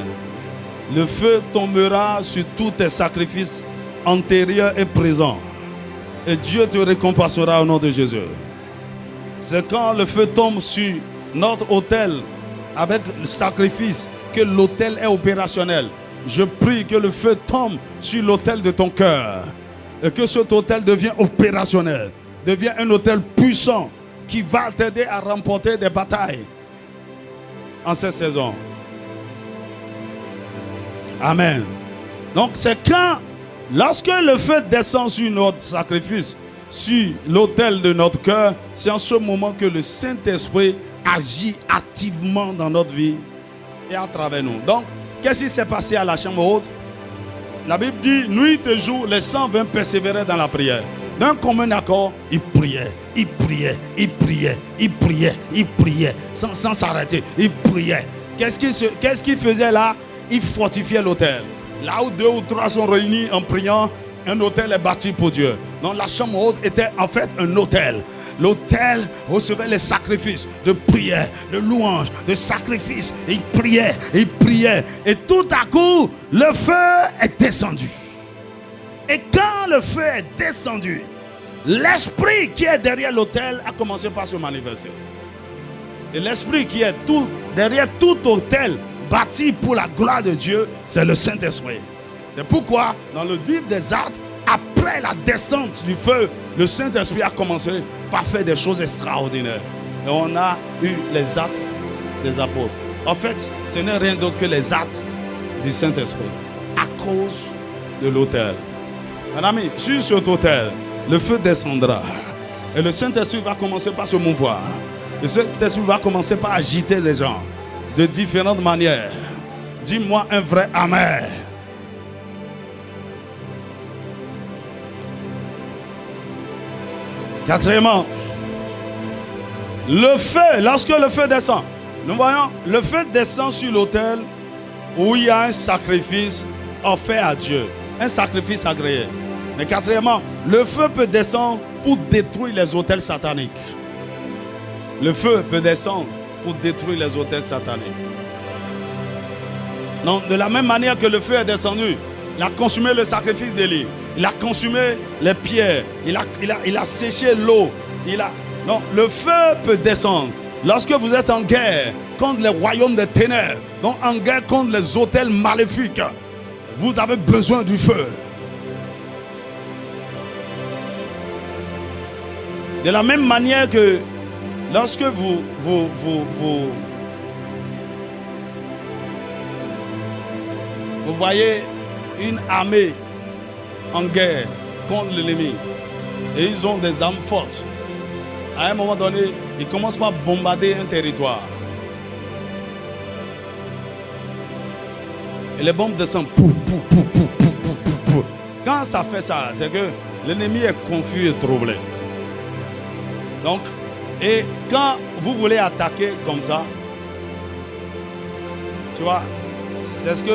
Le feu tombera sur tous tes sacrifices antérieurs et présents, et Dieu te récompensera au nom de Jésus. C'est quand le feu tombe sur notre autel avec le sacrifice que l'autel est opérationnel. Je prie que le feu tombe sur l'autel de ton cœur et que cet autel devienne opérationnel, devienne un autel puissant qui va t'aider à remporter des batailles en cette saison. Amen. Donc c'est quand, lorsque le feu descend sur notre sacrifice, sur l'autel de notre cœur, c'est en ce moment que le Saint-Esprit agit activement dans notre vie et à travers nous. Donc, qu'est-ce qui s'est passé à la chambre haute? La Bible dit, nuit et jour, les 120 persévéraient dans la prière. D'un commun accord, ils priaient, ils priaient, ils priaient, ils priaient, ils priaient, sans s'arrêter, ils priaient. Qu'est-ce qu'ils faisaient là? Ils fortifiaient l'autel. Là où 2 ou 3 sont réunis en priant, un autel est bâti pour Dieu. Donc la chambre haute était en fait un autel. L'autel recevait les sacrifices de prière, de louange, de sacrifice. Il priait, il priait. Et tout à coup, le feu est descendu. Et quand le feu est descendu, l'esprit qui est derrière l'autel a commencé par se manifester. Et l'esprit qui est derrière tout autel bâti pour la gloire de Dieu, c'est le Saint-Esprit. C'est pourquoi dans le livre des Actes, après la descente du feu, le Saint-Esprit a commencé par faire des choses extraordinaires. Et on a eu les actes des apôtres. En fait, ce n'est rien d'autre que les actes du Saint-Esprit à cause de l'autel. Mon ami, sur cet autel, le feu descendra. Et le Saint-Esprit va commencer par se mouvoir. Le Saint-Esprit va commencer par agiter les gens de différentes manières. Dis-moi un vrai amen. Quatrièmement, le feu, lorsque le feu descend, nous voyons, le feu descend sur l'autel où il y a un sacrifice offert à Dieu, un sacrifice agréé. Mais quatrièmement, le feu peut descendre pour détruire les autels sataniques. Le feu peut descendre pour détruire les autels sataniques. Donc, de la même manière que le feu est descendu, il a consumé le sacrifice d'Élie. Il a consumé les pierres. Il a séché l'eau. Non, le feu peut descendre. Lorsque vous êtes en guerre contre les royaumes des ténèbres, donc en guerre contre les autels maléfiques, vous avez besoin du feu. De la même manière que lorsque vous voyez une armée en guerre contre l'ennemi et ils ont des armes fortes, à un moment donné, ils commencent par bombarder un territoire. Et les bombes descendent. Quand ça fait ça, c'est que l'ennemi est confus et troublé. Donc, et quand vous voulez attaquer comme ça, tu vois, C'est ce que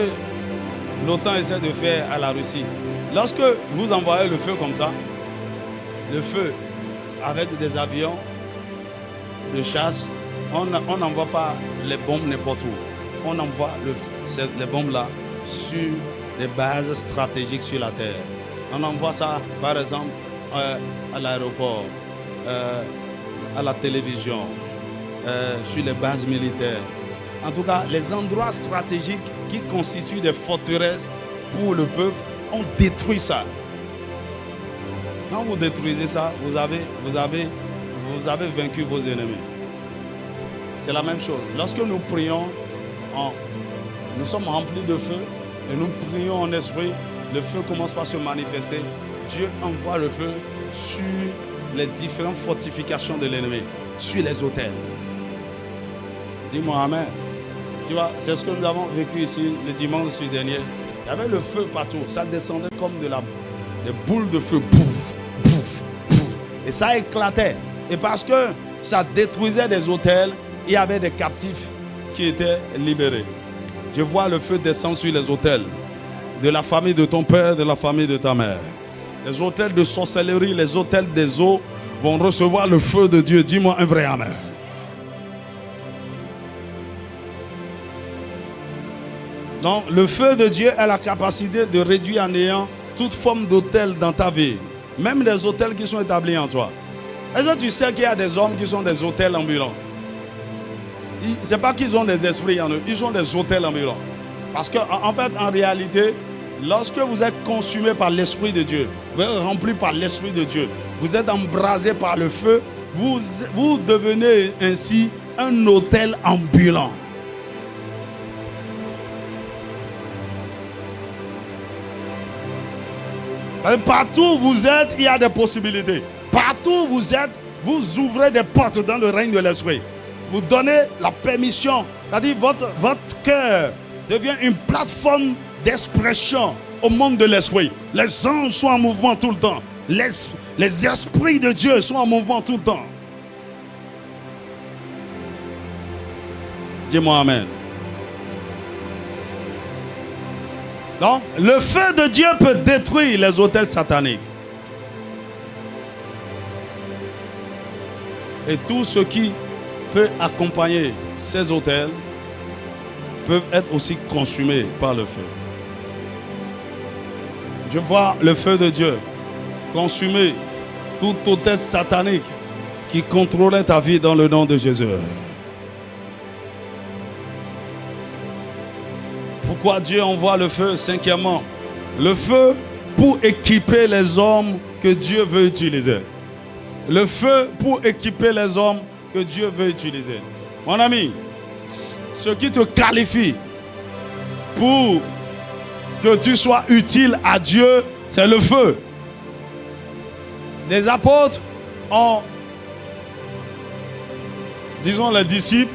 l'OTAN essaie de faire à la Russie. Lorsque vous envoyez le feu comme ça, le feu avec des avions de chasse, on n'envoie pas les bombes n'importe où. On envoie les bombes là sur les bases stratégiques sur la terre. On envoie ça par exemple à l'aéroport, à la télévision, sur les bases militaires. En tout cas, les endroits stratégiques qui constituent des forteresses pour le peuple, on détruit ça. Quand vous détruisez ça, vous avez vaincu vos ennemis. C'est la même chose. Lorsque nous prions, nous sommes remplis de feu et nous prions en esprit, le feu commence par se manifester. Dieu envoie le feu sur les différentes fortifications de l'ennemi, sur les autels. Dis-moi Amen. Tu vois, c'est ce que nous avons vécu ici le dimanche dernier. Il y avait le feu partout. Ça descendait comme des boules de feu. Pouf, pouf, pouf. Et ça éclatait. Et parce que ça détruisait des autels, il y avait des captifs qui étaient libérés. Je vois le feu descendre sur les autels de la famille de ton père, de la famille de ta mère. Les autels de sorcellerie, les autels des eaux vont recevoir le feu de Dieu. Dis-moi un vrai amen. Donc, le feu de Dieu a la capacité de réduire à néant toute forme d'autel dans ta vie. Même les autels qui sont établis en toi. Est-ce que tu sais qu'il y a des hommes qui sont des autels ambulants? Ce n'est pas qu'ils ont des esprits en eux, ils ont des autels ambulants. Parce qu'en fait, en réalité, lorsque vous êtes consumé par l'Esprit de Dieu, vous êtes rempli par l'Esprit de Dieu, vous êtes embrasé par le feu, vous devenez ainsi un autel ambulant. Partout où vous êtes, il y a des possibilités. Partout où vous êtes, vous ouvrez des portes dans le règne de l'Esprit. Vous donnez la permission. C'est-à-dire votre cœur devient une plateforme d'expression au monde de l'Esprit. Les anges sont en mouvement tout le temps. Les esprits de Dieu sont en mouvement tout le temps. Dis-moi Amen. Donc, le feu de Dieu peut détruire les autels sataniques. Et tout ce qui peut accompagner ces autels peuvent être aussi consumés par le feu. Je vois le feu de Dieu consumer tout autel satanique qui contrôlait ta vie dans le nom de Jésus. Pourquoi Dieu envoie le feu? Cinquièmement, le feu pour équiper les hommes que Dieu veut utiliser. Le feu pour équiper les hommes que Dieu veut utiliser. Mon ami, ce qui te qualifie pour que tu sois utile à Dieu, c'est le feu. Les apôtres les disciples,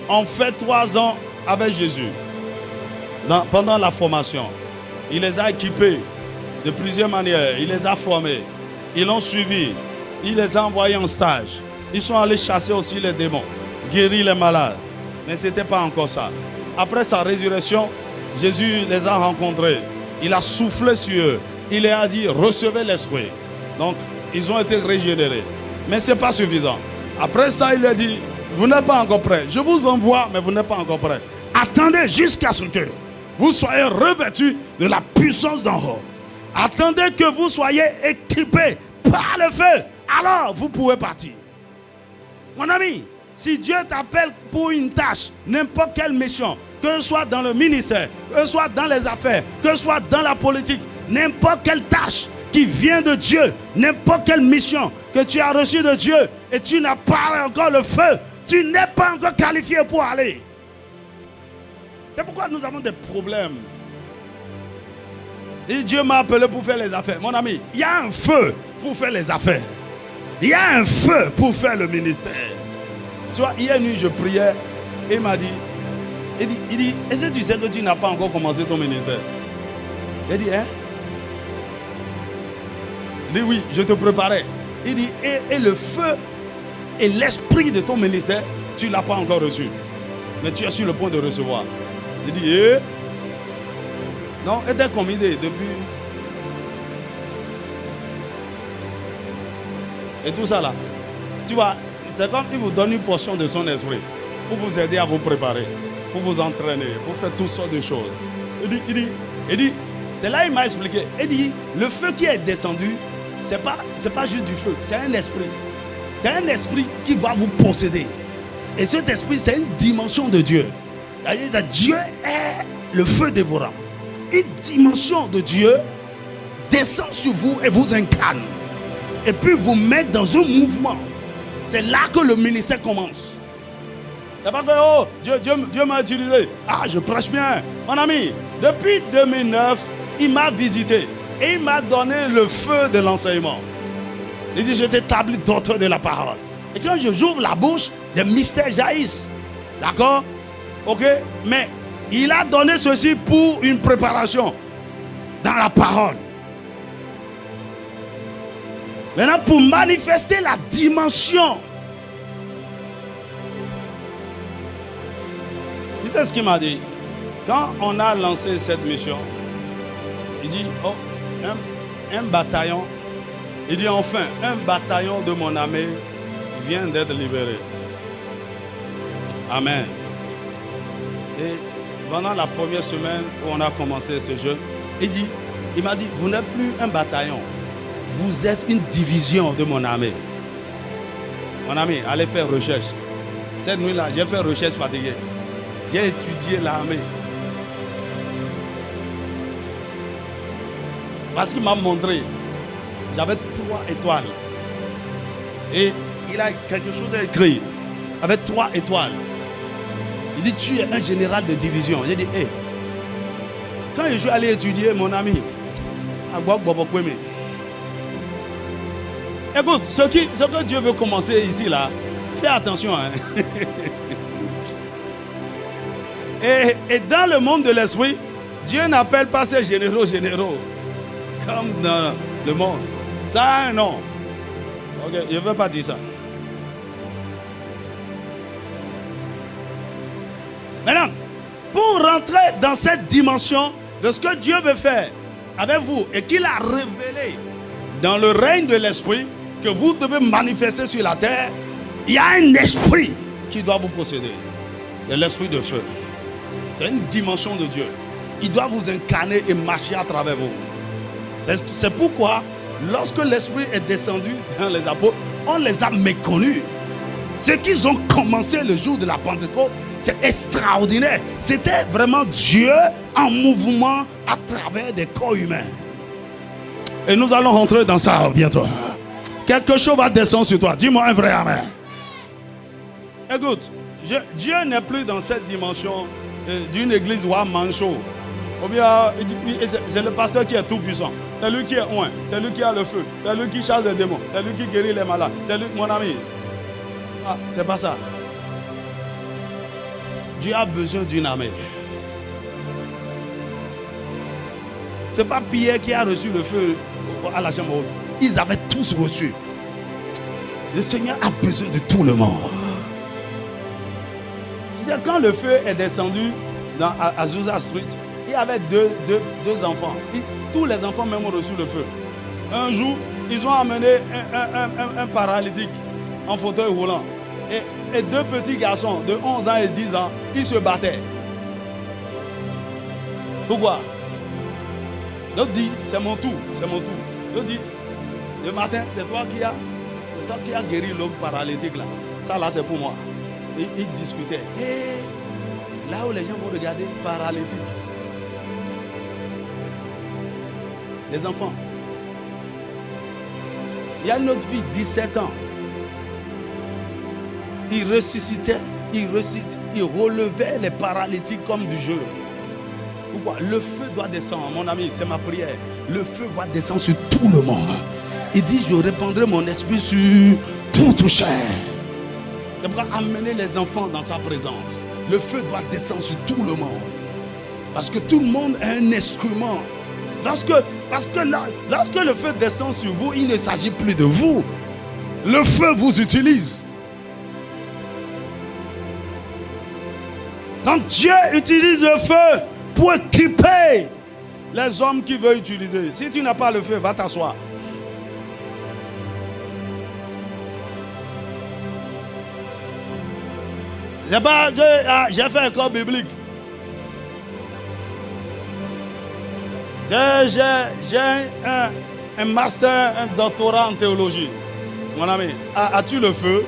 ont fait 3 ans avec Jésus. Pendant la formation, il les a équipés de plusieurs manières. Il les a formés. Ils l'ont suivi. Il les a envoyés en stage. Ils sont allés chasser aussi les démons, guérir les malades. Mais ce n'était pas encore ça. Après sa résurrection, Jésus les a rencontrés. Il a soufflé sur eux. Il leur a dit, recevez l'Esprit. Donc, ils ont été régénérés. Mais ce n'est pas suffisant. Après ça, il leur a dit, vous n'êtes pas encore prêts. Je vous envoie, mais vous n'êtes pas encore prêts. Attendez jusqu'à ce que vous soyez revêtus de la puissance d'en haut. Attendez que vous soyez équipés par le feu. Alors, vous pouvez partir. Mon ami, si Dieu t'appelle pour une tâche, n'importe quelle mission, que ce soit dans le ministère, que ce soit dans les affaires, que ce soit dans la politique, n'importe quelle tâche qui vient de Dieu, n'importe quelle mission que tu as reçue de Dieu et tu n'as pas encore le feu, tu n'es pas encore qualifié pour aller. C'est pourquoi nous avons des problèmes. Et Dieu m'a appelé pour faire les affaires. Mon ami, il y a un feu pour faire les affaires. Il y a un feu pour faire le ministère. Tu vois, hier nuit, je priais et il m'a dit, est-ce que tu sais que tu n'as pas encore commencé ton ministère? Il dit, hein? Il dit, oui, je te préparais. Il dit, et le feu et l'esprit de ton ministère, tu ne l'as pas encore reçu. Mais tu es sur le point de recevoir. Il dit, Donc, était combien depuis. Et tout ça là. Tu vois, c'est comme il vous donne une portion de son esprit pour vous aider à vous préparer, pour vous entraîner, pour faire toutes sortes de choses. Il dit, c'est là il m'a expliqué. Il dit, le feu qui est descendu, c'est pas juste du feu, c'est un esprit. C'est un esprit qui va vous posséder. Et cet esprit, c'est une dimension de Dieu. C'est-à-dire, Dieu est le feu dévorant. Une dimension de Dieu descend sur vous et vous incarne. Et puis vous met dans un mouvement. C'est là que le ministère commence. C'est pas que oh, Dieu m'a utilisé. Ah, je prêche bien. Mon ami, depuis 2009, il m'a visité. Et il m'a donné le feu de l'enseignement. Il dit, je t'établis d'auteur de la parole. Et quand j'ouvre la bouche, des mystères jaillissent. D'accord? Ok? Mais il a donné ceci pour une préparation dans la parole. Maintenant, pour manifester la dimension. Tu sais ce qu'il m'a dit? Quand on a lancé cette mission, il dit, oh, un bataillon. Il dit, enfin, un bataillon de mon armée vient d'être libéré. Amen. Et pendant la première semaine où on a commencé ce jeu, il m'a dit, vous n'êtes plus un bataillon. Vous êtes une division de mon armée. Mon ami, allez faire recherche. Cette nuit-là, j'ai fait recherche fatiguée. J'ai étudié l'armée. Parce qu'il m'a montré, j'avais 3 étoiles. Et il a quelque chose à écrire. Avec 3 étoiles. Il dit, tu es un général de division. J'ai dit, hé. Quand je suis allé étudier, mon ami, écoute, ce que Dieu veut commencer ici, là, fais attention. Hein. Et dans le monde de l'esprit, Dieu n'appelle pas ces généraux, comme dans le monde. Ça a un nom. Ok, je ne veux pas dire ça. Maintenant, pour rentrer dans cette dimension de ce que Dieu veut faire avec vous et qu'il a révélé dans le règne de l'esprit que vous devez manifester sur la terre, il y a un esprit qui doit vous posséder. C'est l'esprit de feu. C'est une dimension de Dieu. Il doit vous incarner et marcher à travers vous. C'est pourquoi, lorsque l'esprit est descendu dans les apôtres, on les a méconnus. Ce qu'ils ont commencé le jour de la Pentecôte, c'est extraordinaire. C'était vraiment Dieu en mouvement à travers des corps humains. Et nous allons rentrer dans ça bientôt. Quelque chose va descendre sur toi. Dis-moi un vrai amen. Écoute, Dieu n'est plus dans cette dimension d'une église ou à manchot. Ou bien, c'est le pasteur qui est tout puissant. C'est lui qui est loin. C'est lui qui a le feu. C'est lui qui chasse les démons. C'est lui qui guérit les malades. C'est lui, mon ami. Ah, c'est pas ça. Dieu a besoin d'une armée. C'est pas Pierre qui a reçu le feu à la chambre haute. Ils avaient tous reçu. Le Seigneur a besoin de tout le monde. Tu sais, quand le feu est descendu à Azusa Street, il y avait deux enfants. Tous les enfants même ont reçu le feu. Un jour, ils ont amené un paralytique en fauteuil roulant. Et 2 petits garçons de 11 ans et 10 ans, ils se battaient. Pourquoi? L'autre dit, c'est mon tour. L'autre dit, le matin, c'est toi qui as guéri l'homme paralytique là. Ça là, c'est pour moi. Et ils discutaient. Et là où les gens vont regarder, paralytique. Les enfants. Il y a une autre fille, 17 ans. Il ressuscitait, il relevait les paralytiques comme du jeu. Pourquoi? Le feu doit descendre, mon ami, c'est ma prière. Le feu va descendre sur tout le monde. Il dit, je répandrai mon esprit sur toute chair. Il devra amener les enfants dans sa présence. Le feu doit descendre sur tout le monde. Parce que tout le monde est un instrument. Lorsque le feu descend sur vous, il ne s'agit plus de vous. Le feu vous utilise. Quand Dieu utilise le feu pour équiper les hommes qui veulent utiliser. Si tu n'as pas le feu, va t'asseoir. C'est pas que j'ai fait un cours biblique. J'ai un master, un doctorat en théologie. Mon ami, as-tu le feu?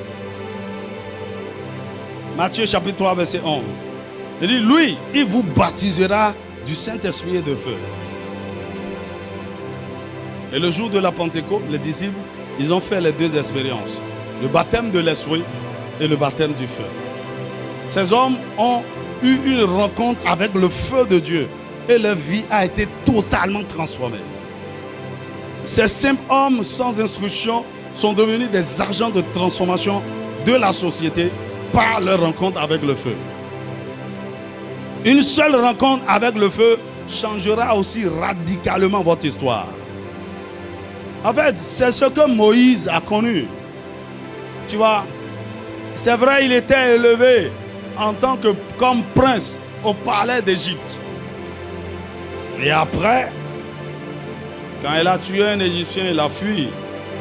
Matthieu chapitre 3, verset 11. Il dit, lui, il vous baptisera du Saint-Esprit et de feu. Et le jour de la Pentecôte, les disciples, ils ont fait les deux expériences. Le baptême de l'Esprit et le baptême du feu. Ces hommes ont eu une rencontre avec le feu de Dieu et leur vie a été totalement transformée. Ces simples hommes sans instruction sont devenus des agents de transformation de la société par leur rencontre avec le feu. Une seule rencontre avec le feu changera aussi radicalement votre histoire. En fait, c'est ce que Moïse a connu. Tu vois, c'est vrai, il était élevé en tant que comme prince au palais d'Égypte. Et après, quand il a tué un Égyptien, il a fui.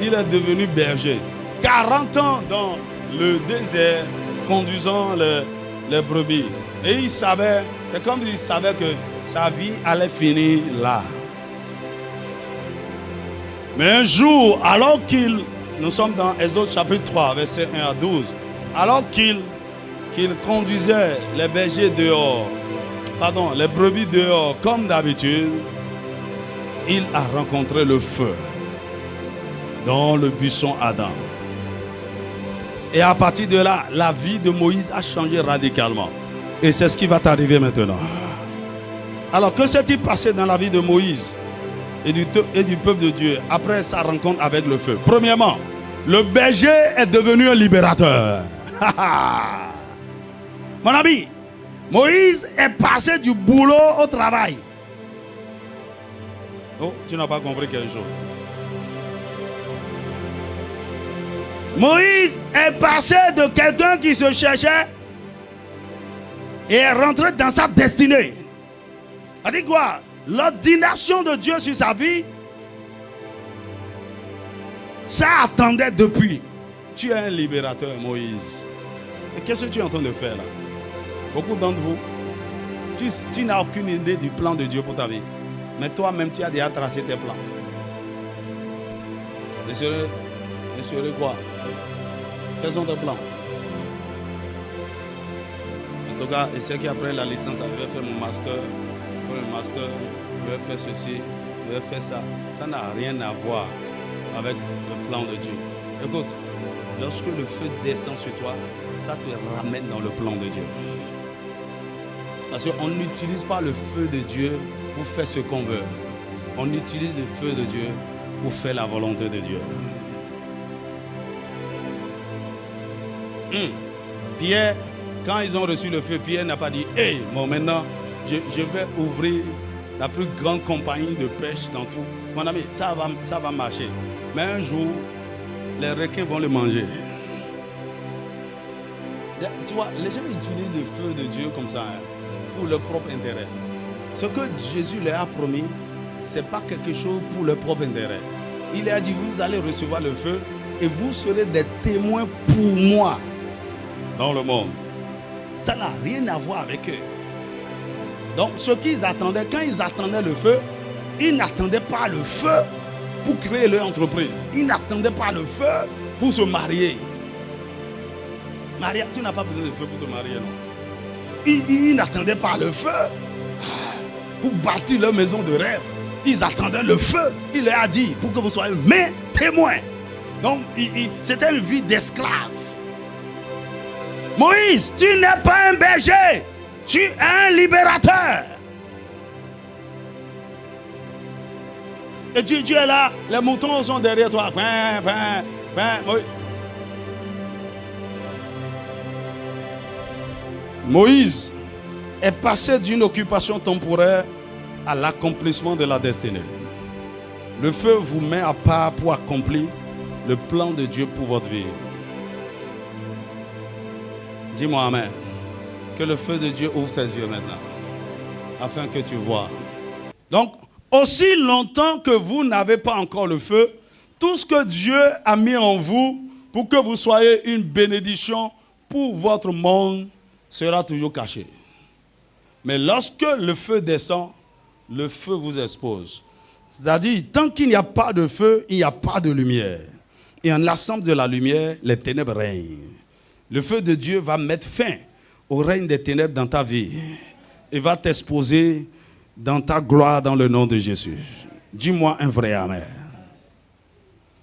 Il est devenu berger. 40 ans dans le désert, conduisant les brebis. Et il savait, c'est comme s'il savait que sa vie allait finir là. Mais un jour, nous sommes dans Exode chapitre 3, verset 1 à 12, alors qu'il conduisait les bergers dehors, les brebis dehors, comme d'habitude, il a rencontré le feu dans le buisson Adam. Et à partir de là, la vie de Moïse a changé radicalement. Et c'est ce qui va t'arriver maintenant. Alors, que s'est-il passé dans la vie de Moïse et du peuple de Dieu après sa rencontre avec le feu? Premièrement, le berger est devenu un libérateur. Mon ami, Moïse est passé du boulot au travail. Oh, tu n'as pas compris quelque chose. Moïse est passé de quelqu'un qui se cherchait et est rentré dans sa destinée. Ça dit quoi? L'ordination de Dieu sur sa vie, ça attendait depuis. Tu es un libérateur, Moïse. Et qu'est-ce que tu es en train de faire là? Beaucoup d'entre vous, tu n'as aucune idée du plan de Dieu pour ta vie. Mais toi-même, tu as déjà tracé tes plans. Je serai quoi? Quels sont tes plans? En tout cas, et ceux qui après la licence, je vais faire mon master, pour le master, je vais faire ceci, je vais faire ça. Ça n'a rien à voir avec le plan de Dieu. Écoute, lorsque le feu descend sur toi, ça te ramène dans le plan de Dieu. Parce qu'on n'utilise pas le feu de Dieu pour faire ce qu'on veut. On utilise le feu de Dieu pour faire la volonté de Dieu. Pierre, quand ils ont reçu le feu, Pierre n'a pas dit « Hey, bon maintenant, je vais ouvrir la plus grande compagnie de pêche dans tout. » Mon ami, ça va marcher. Mais un jour, les requins vont le manger. Tu vois, les gens utilisent le feu de Dieu comme ça, pour leur propre intérêt. Ce que Jésus leur a promis, ce n'est pas quelque chose pour leur propre intérêt. Il leur a dit, vous allez recevoir le feu et vous serez des témoins pour moi dans le monde. Ça n'a rien à voir avec eux. Donc, ce qu'ils attendaient, quand ils attendaient le feu, ils n'attendaient pas le feu pour créer leur entreprise. Ils n'attendaient pas le feu pour se marier. Maria, tu n'as pas besoin de feu pour te marier, non? Ils n'attendaient pas le feu pour bâtir leur maison de rêve. Ils attendaient le feu. Il leur a dit, pour que vous soyez mes témoins. Donc, c'était une vie d'esclave. Moïse, tu n'es pas un berger. Tu es un libérateur. Et tu es là, les moutons sont derrière toi. Moïse est passé d'une occupation temporaire à l'accomplissement de la destinée. Le feu vous met à part pour accomplir le plan de Dieu pour votre vie. Dis-moi amen. Que le feu de Dieu ouvre tes yeux maintenant, afin que tu vois. Donc, Aussi longtemps que vous n'avez pas encore le feu, tout ce que Dieu a mis en vous pour que vous soyez une bénédiction pour votre monde sera toujours caché. Mais lorsque le feu descend, le feu vous expose. C'est-à-dire, tant qu'il n'y a pas de feu, il n'y a pas de lumière. Et en l'absence de la lumière, les ténèbres règnent. Le feu de Dieu va mettre fin au règne des ténèbres dans ta vie et va t'exposer dans ta gloire dans le nom de Jésus. Dis-moi un vrai amen.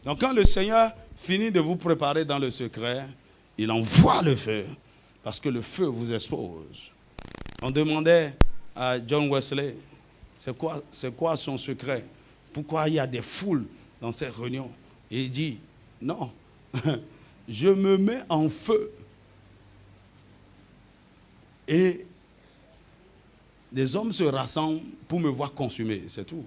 Donc quand le Seigneur finit de vous préparer dans le secret, il envoie le feu parce que le feu vous expose. On demandait à John Wesley, c'est quoi son secret? Pourquoi il y a des foules dans ces réunions? Et il dit, non, je me mets en feu. Et des hommes se rassemblent pour me voir consumer, c'est tout.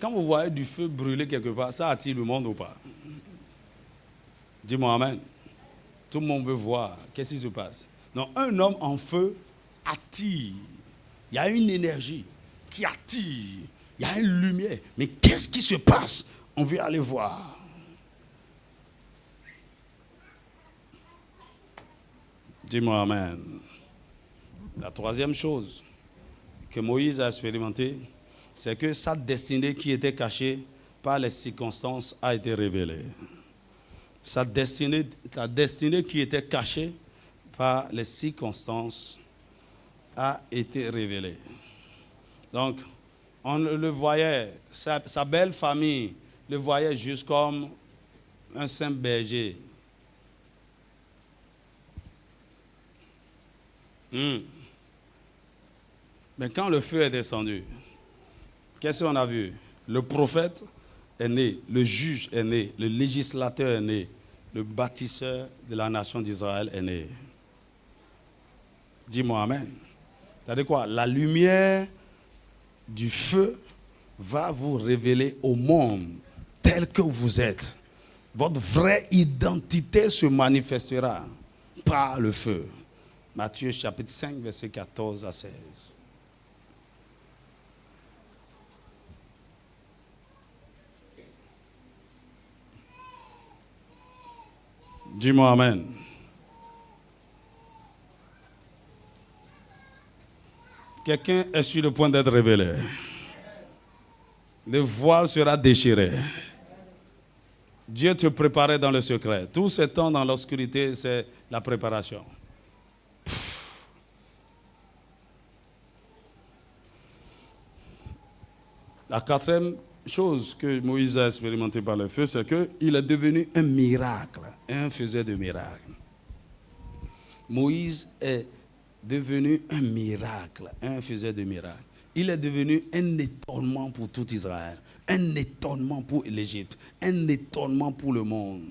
Quand vous voyez du feu brûler quelque part, ça attire le monde ou pas? Dis-moi amen. Tout le monde veut voir. Qu'est-ce qui se passe? Donc, un homme en feu attire. Il y a une énergie qui attire. Il y a une lumière. Mais qu'est-ce qui se passe? On veut aller voir. Dis-moi amen. La troisième chose que Moïse a expérimentée, c'est que sa destinée qui était cachée par les circonstances a été révélée. Ta destinée qui était cachée par les circonstances a été révélée. Donc, on le voyait, sa belle famille le voyait juste comme un simple berger. Mais quand le feu est descendu, qu'est-ce qu'on a vu? Le prophète est né, le juge est né, le législateur est né, le bâtisseur de la nation d'Israël est né. Dis-moi amen. C'est-à-dire quoi? La lumière du feu va vous révéler au monde tel que vous êtes. Votre vraie identité se manifestera par le feu. Matthieu chapitre 5, verset 14 à 16. Dis-moi amen. Quelqu'un est sur le point d'être révélé. Le voile sera déchiré. Dieu te préparait dans le secret. Tout ce temps dans l'obscurité, c'est la préparation. La quatrième chose que Moïse a expérimenté par le feu, c'est qu'il est devenu un miracle, un faiseur de miracles. Moïse est devenu un miracle, un faiseur de miracles. Il est devenu un étonnement pour tout Israël, un étonnement pour l'Égypte, un étonnement pour le monde.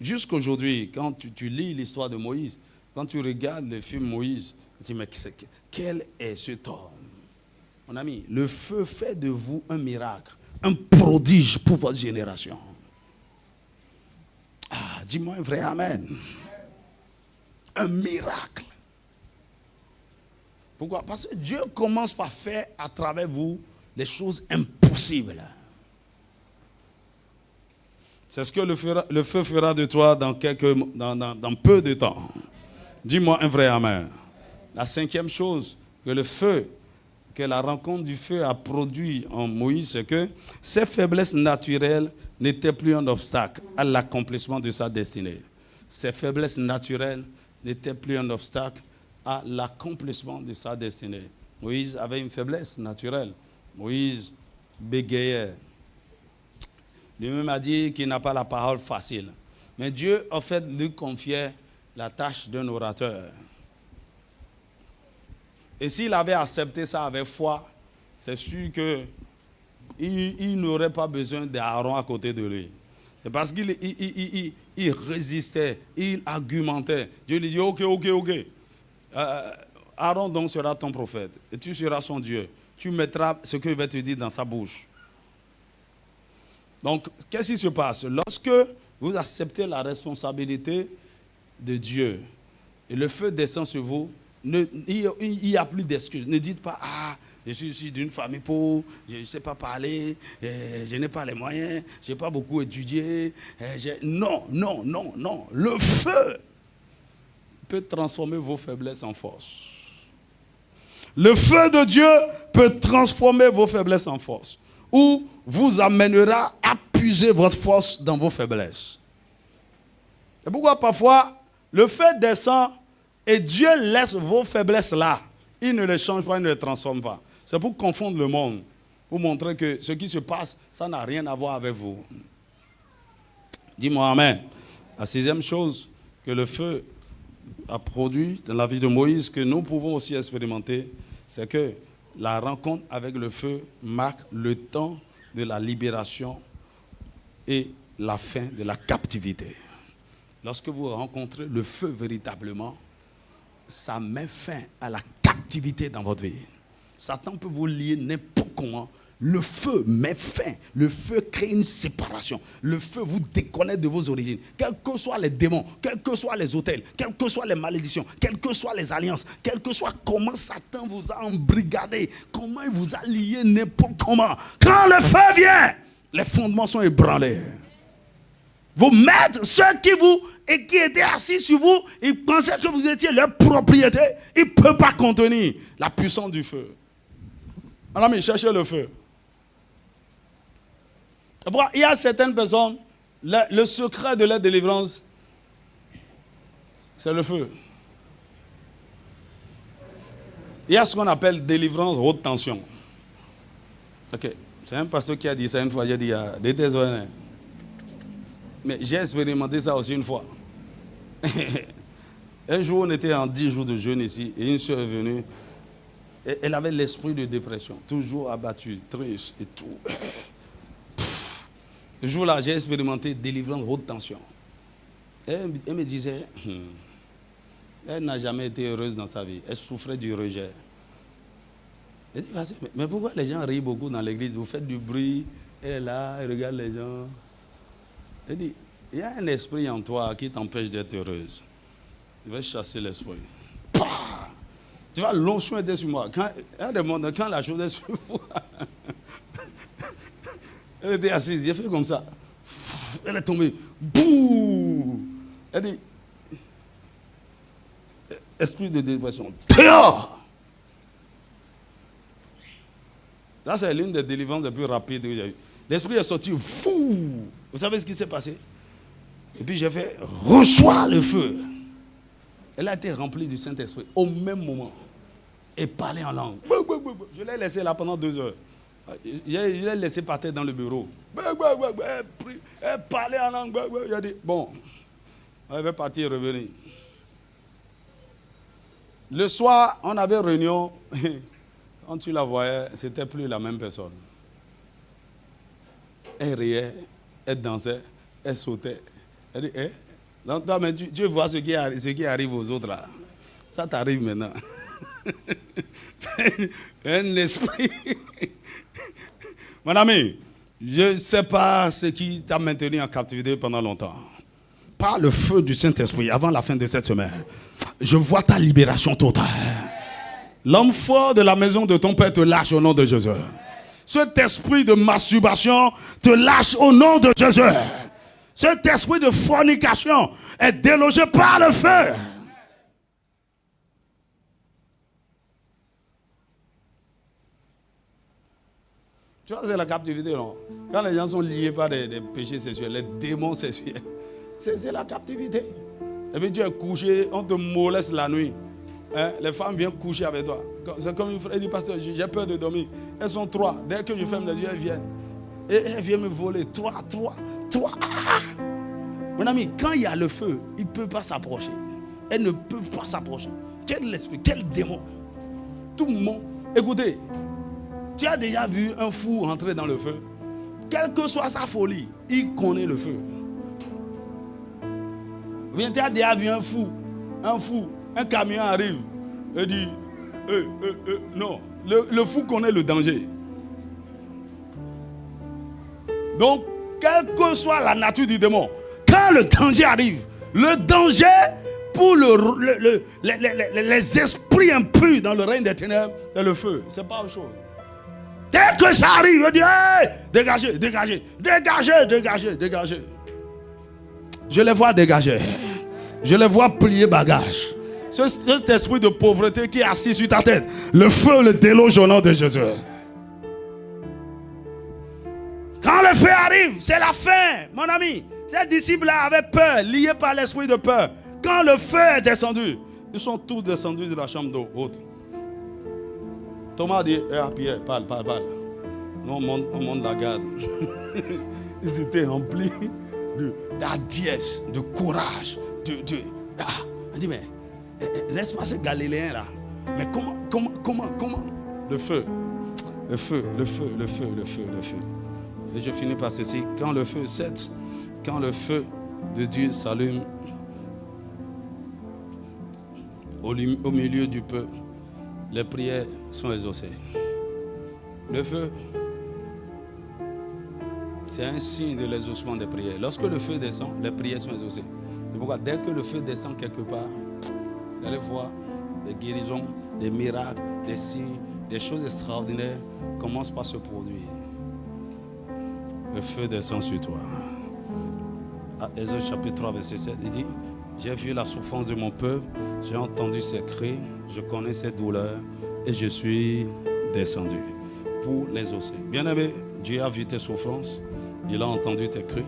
Jusqu'aujourd'hui, quand tu lis l'histoire de Moïse, quand tu regardes le film Moïse, tu te dis, mais quel est cet homme? Mon ami, le feu fait de vous un miracle, un prodige pour votre génération. Ah, dis-moi un vrai amen. Un miracle. Pourquoi? Parce que Dieu commence par faire à travers vous les choses impossibles. C'est ce que le feu fera de toi dans peu de temps. Dis-moi un vrai amen. La cinquième chose que la rencontre du feu a produit en Moïse, c'est que ses faiblesses naturelles n'étaient plus un obstacle à l'accomplissement de sa destinée. Ses faiblesses naturelles n'étaient plus un obstacle à l'accomplissement de sa destinée. Moïse avait une faiblesse naturelle. Moïse bégayait. Lui-même a dit qu'il n'a pas la parole facile. Mais Dieu, en fait, lui confiait la tâche d'un orateur. Et s'il avait accepté ça avec foi, c'est sûr qu'il n'aurait pas besoin d'Aaron à côté de lui. C'est parce qu'il résistait, il argumentait. Dieu lui dit, ok. Aaron donc sera ton prophète et tu seras son Dieu. Tu mettras ce qu'il va te dire dans sa bouche. Donc, qu'est-ce qui se passe? Lorsque vous acceptez la responsabilité de Dieu et le feu descend sur vous, Il n'y a plus d'excuses. Ne dites pas, je suis issu d'une famille pauvre, je ne sais pas parler, je n'ai pas les moyens, je n'ai pas beaucoup étudié. Non. Le feu peut transformer vos faiblesses en force. Le feu de Dieu peut transformer vos faiblesses en force. Ou vous amènera à puiser votre force dans vos faiblesses. C'est pourquoi parfois, le feu descend et Dieu laisse vos faiblesses là. Il ne les change pas, il ne les transforme pas. C'est pour confondre le monde, pour montrer que ce qui se passe, ça n'a rien à voir avec vous. Dis-moi amen. La sixième chose que le feu a produit dans la vie de Moïse, que nous pouvons aussi expérimenter, c'est que la rencontre avec le feu marque le temps de la libération et la fin de la captivité. Lorsque vous rencontrez le feu véritablement, ça met fin à la captivité dans votre vie. Satan peut vous lier n'importe comment. Le feu met fin. Le feu crée une séparation. Le feu vous déconnecte de vos origines. Quels que soient les démons, quels que soient les autels, quelles que soient les malédictions, quelles que soient les alliances, quel que soit comment Satan vous a embrigadé, comment il vous a lié n'importe comment. Quand le feu vient, les fondements sont ébranlés. Vos maîtres, ceux qui étaient assis sur vous, ils pensaient que vous étiez leur propriété. Ils ne peuvent pas contenir la puissance du feu. Alors, mais cherchez le feu. Il y a certaines personnes, le secret de leur délivrance, c'est le feu. Il y a ce qu'on appelle délivrance haute tension. Ok, c'est un pasteur qui a dit ça une fois, il a dit, désolé. Mais j'ai expérimenté ça aussi une fois. Un jour, on était en 10 jours de jeûne ici, et une soeur est venue. Et elle avait l'esprit de dépression, toujours abattue, triste et tout. Ce jour-là, j'ai expérimenté délivrance haute tension. Elle me disait, elle n'a jamais été heureuse dans sa vie. Elle souffrait du rejet. Elle dit, mais pourquoi les gens rient beaucoup dans l'église? Vous faites du bruit, elle est là, elle regarde les gens. Elle dit, il y a un esprit en toi qui t'empêche d'être heureuse. Je vais chasser l'esprit. Tu vois, l'onction était sur moi. Quand la chose est sur moi, elle était assise, j'ai fait comme ça. Elle est tombée. Bouh! Elle dit, esprit de dépression, dehors! Là, c'est l'une des délivrances les plus rapides que j'ai eues. L'esprit est sorti, fou! Vous savez ce qui s'est passé? Et puis j'ai fait, reçois le feu. Elle a été remplie du Saint-Esprit au même moment. Et parlait en langue. Je l'ai laissé là pendant 2 heures. Je l'ai laissé partir dans le bureau. Elle parlait en langue. J'ai dit, bon, elle va partir et revenir. Le soir, on avait réunion. Quand tu la voyais, c'était plus la même personne. Elle riait, elle dansait, elle sautait. Elle dit, donc, toi, mais tu vois ce qui arrive aux autres là. Ça t'arrive maintenant. Un esprit. Mon ami, je ne sais pas ce qui t'a maintenu en captivité pendant longtemps. Par le feu du Saint-Esprit, avant la fin de cette semaine, je vois ta libération totale. L'homme fort de la maison de ton père te lâche au nom de Jésus. Cet esprit de masturbation te lâche au nom de Jésus. Cet esprit de fornication est délogé par le feu. Tu vois, c'est la captivité, non? Quand les gens sont liés par des péchés sexuels, les démons sexuels, c'est la captivité. Et puis tu es couché, on te moleste la nuit. Les femmes viennent coucher avec toi. C'est comme une frère dit, pasteur, j'ai peur de dormir. Elles sont 3. Dès que je ferme les yeux, elles viennent. Et elles viennent me voler. 3. Mon ami, quand il y a le feu, il ne peut pas s'approcher. Elles ne peuvent pas s'approcher. Quel esprit, quel démon. Tout le monde. Écoutez, tu as déjà vu un fou rentrer dans le feu? Quelle que soit sa folie, il connaît le feu. Ou bien tu as déjà vu un fou, un camion arrive et dit, non, le fou connaît le danger. Donc, quelle que soit la nature du démon, quand le danger arrive, le danger pour les esprits impurs dans le règne des ténèbres, c'est le feu. C'est pas autre chose. Dès que ça arrive, je dis, hey, dégagez, dégagez, dégagez, dégagez, dégagez. Je les vois dégager. Je les vois plier bagage. Cet esprit de pauvreté qui est assis sur ta tête, le feu le déloge au nom de Jésus. Quand le feu arrive, c'est la fin, mon ami. Ces disciples-là avaient peur, liés par l'esprit de peur. Quand le feu est descendu, ils sont tous descendus de la chambre d'eau haute. Thomas dit, Pierre, parle. Nous, on monte la garde. Ils étaient remplis d'hardiesse, de courage. On dit, mais laisse pas ces Galiléens là. Mais comment? Le feu. Et je finis par ceci. Quand le feu cesse, quand le feu de Dieu s'allume au milieu du peuple, les prières sont exaucées. Le feu, c'est un signe de l'exaucement des prières. Lorsque le feu descend, les prières sont exaucées. C'est pourquoi dès que le feu descend quelque part, vous allez voir des guérisons, des miracles, des signes, des choses extraordinaires commencent par se produire. Le feu descend sur toi. À Exode chapitre 3, verset 7, il dit, j'ai vu la souffrance de mon peuple, j'ai entendu ses cris, je connais ses douleurs et je suis descendu pour les exaucer. Bien-aimé, Dieu a vu tes souffrances, il a entendu tes cris,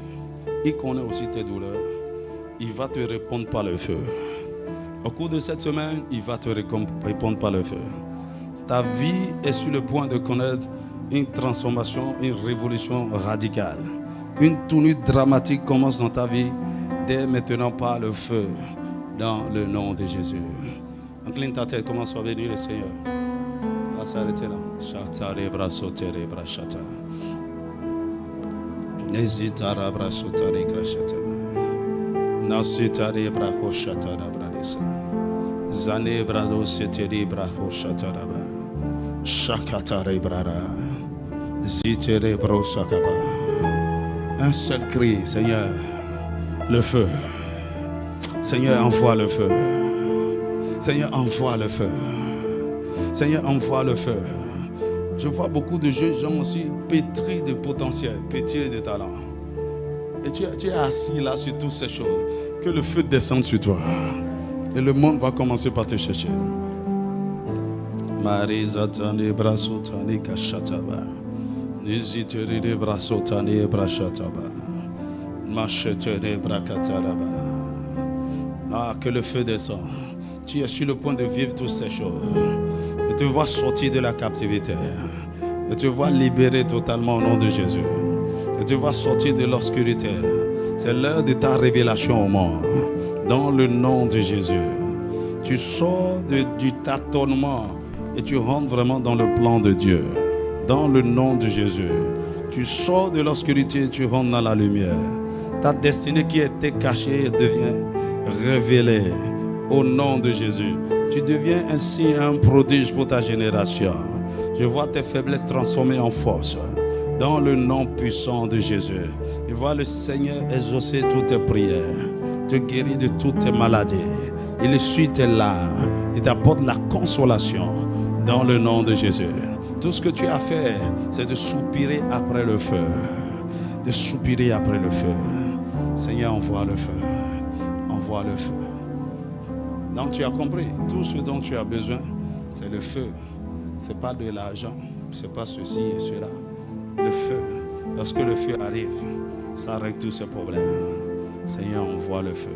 il connaît aussi tes douleurs, il va te répondre par le feu. Au cours de cette semaine, il va te répondre par le feu. Ta vie est sur le point de connaître une transformation, une révolution radicale. Une tournure dramatique commence dans ta vie dès maintenant par le feu, dans le nom de Jésus. Incline ta tête, commence à bénir le Seigneur. On va s'arrêter là. Chatare brasotere brachata. Nezitara brasotare grachata. Nasitare brahoshata bradesa. Zane brado seteri brahoshata ba. Shakatare brada. Zitere brosakaba. Un seul cri, Seigneur, le feu. Seigneur, envoie le feu. Seigneur, envoie le feu. Seigneur, envoie le feu. Je vois beaucoup de jeunes gens aussi pétris de potentiel, pétris de talent. Et tu es assis là sur toutes ces choses. Que le feu descende sur toi. Et le monde va commencer par te chercher. Marisa tani braso tani kashataba. Niziteri de braso tani brashataba. Machete de brakataraba. Ah, que le feu descende. Tu es sur le point de vivre toutes ces choses. Et te vois sortir de la captivité. Et te vois libéré totalement au nom de Jésus. Et te vois sortir de l'obscurité. C'est l'heure de ta révélation au monde. Dans le nom de Jésus. Tu sors du tâtonnement et tu rentres vraiment dans le plan de Dieu. Dans le nom de Jésus. Tu sors de l'obscurité et tu rentres dans la lumière. Ta destinée qui était cachée devient révélée au nom de Jésus. Tu deviens ainsi un prodige pour ta génération. Je vois tes faiblesses transformées en force dans le nom puissant de Jésus. Je vois le Seigneur exaucer toutes tes prières, te guérir de toutes tes maladies. Il essuie tes larmes, il t'apporte la consolation dans le nom de Jésus. Tout ce que tu as fait, c'est de soupirer après le feu. De soupirer après le feu. Seigneur, envoie le feu. Envoie le feu. Donc tu as compris, tout ce dont tu as besoin, c'est le feu. Ce n'est pas de l'argent, ce n'est pas ceci et cela. Le feu, lorsque le feu arrive, ça règle tous ces problèmes. Seigneur, envoie le feu.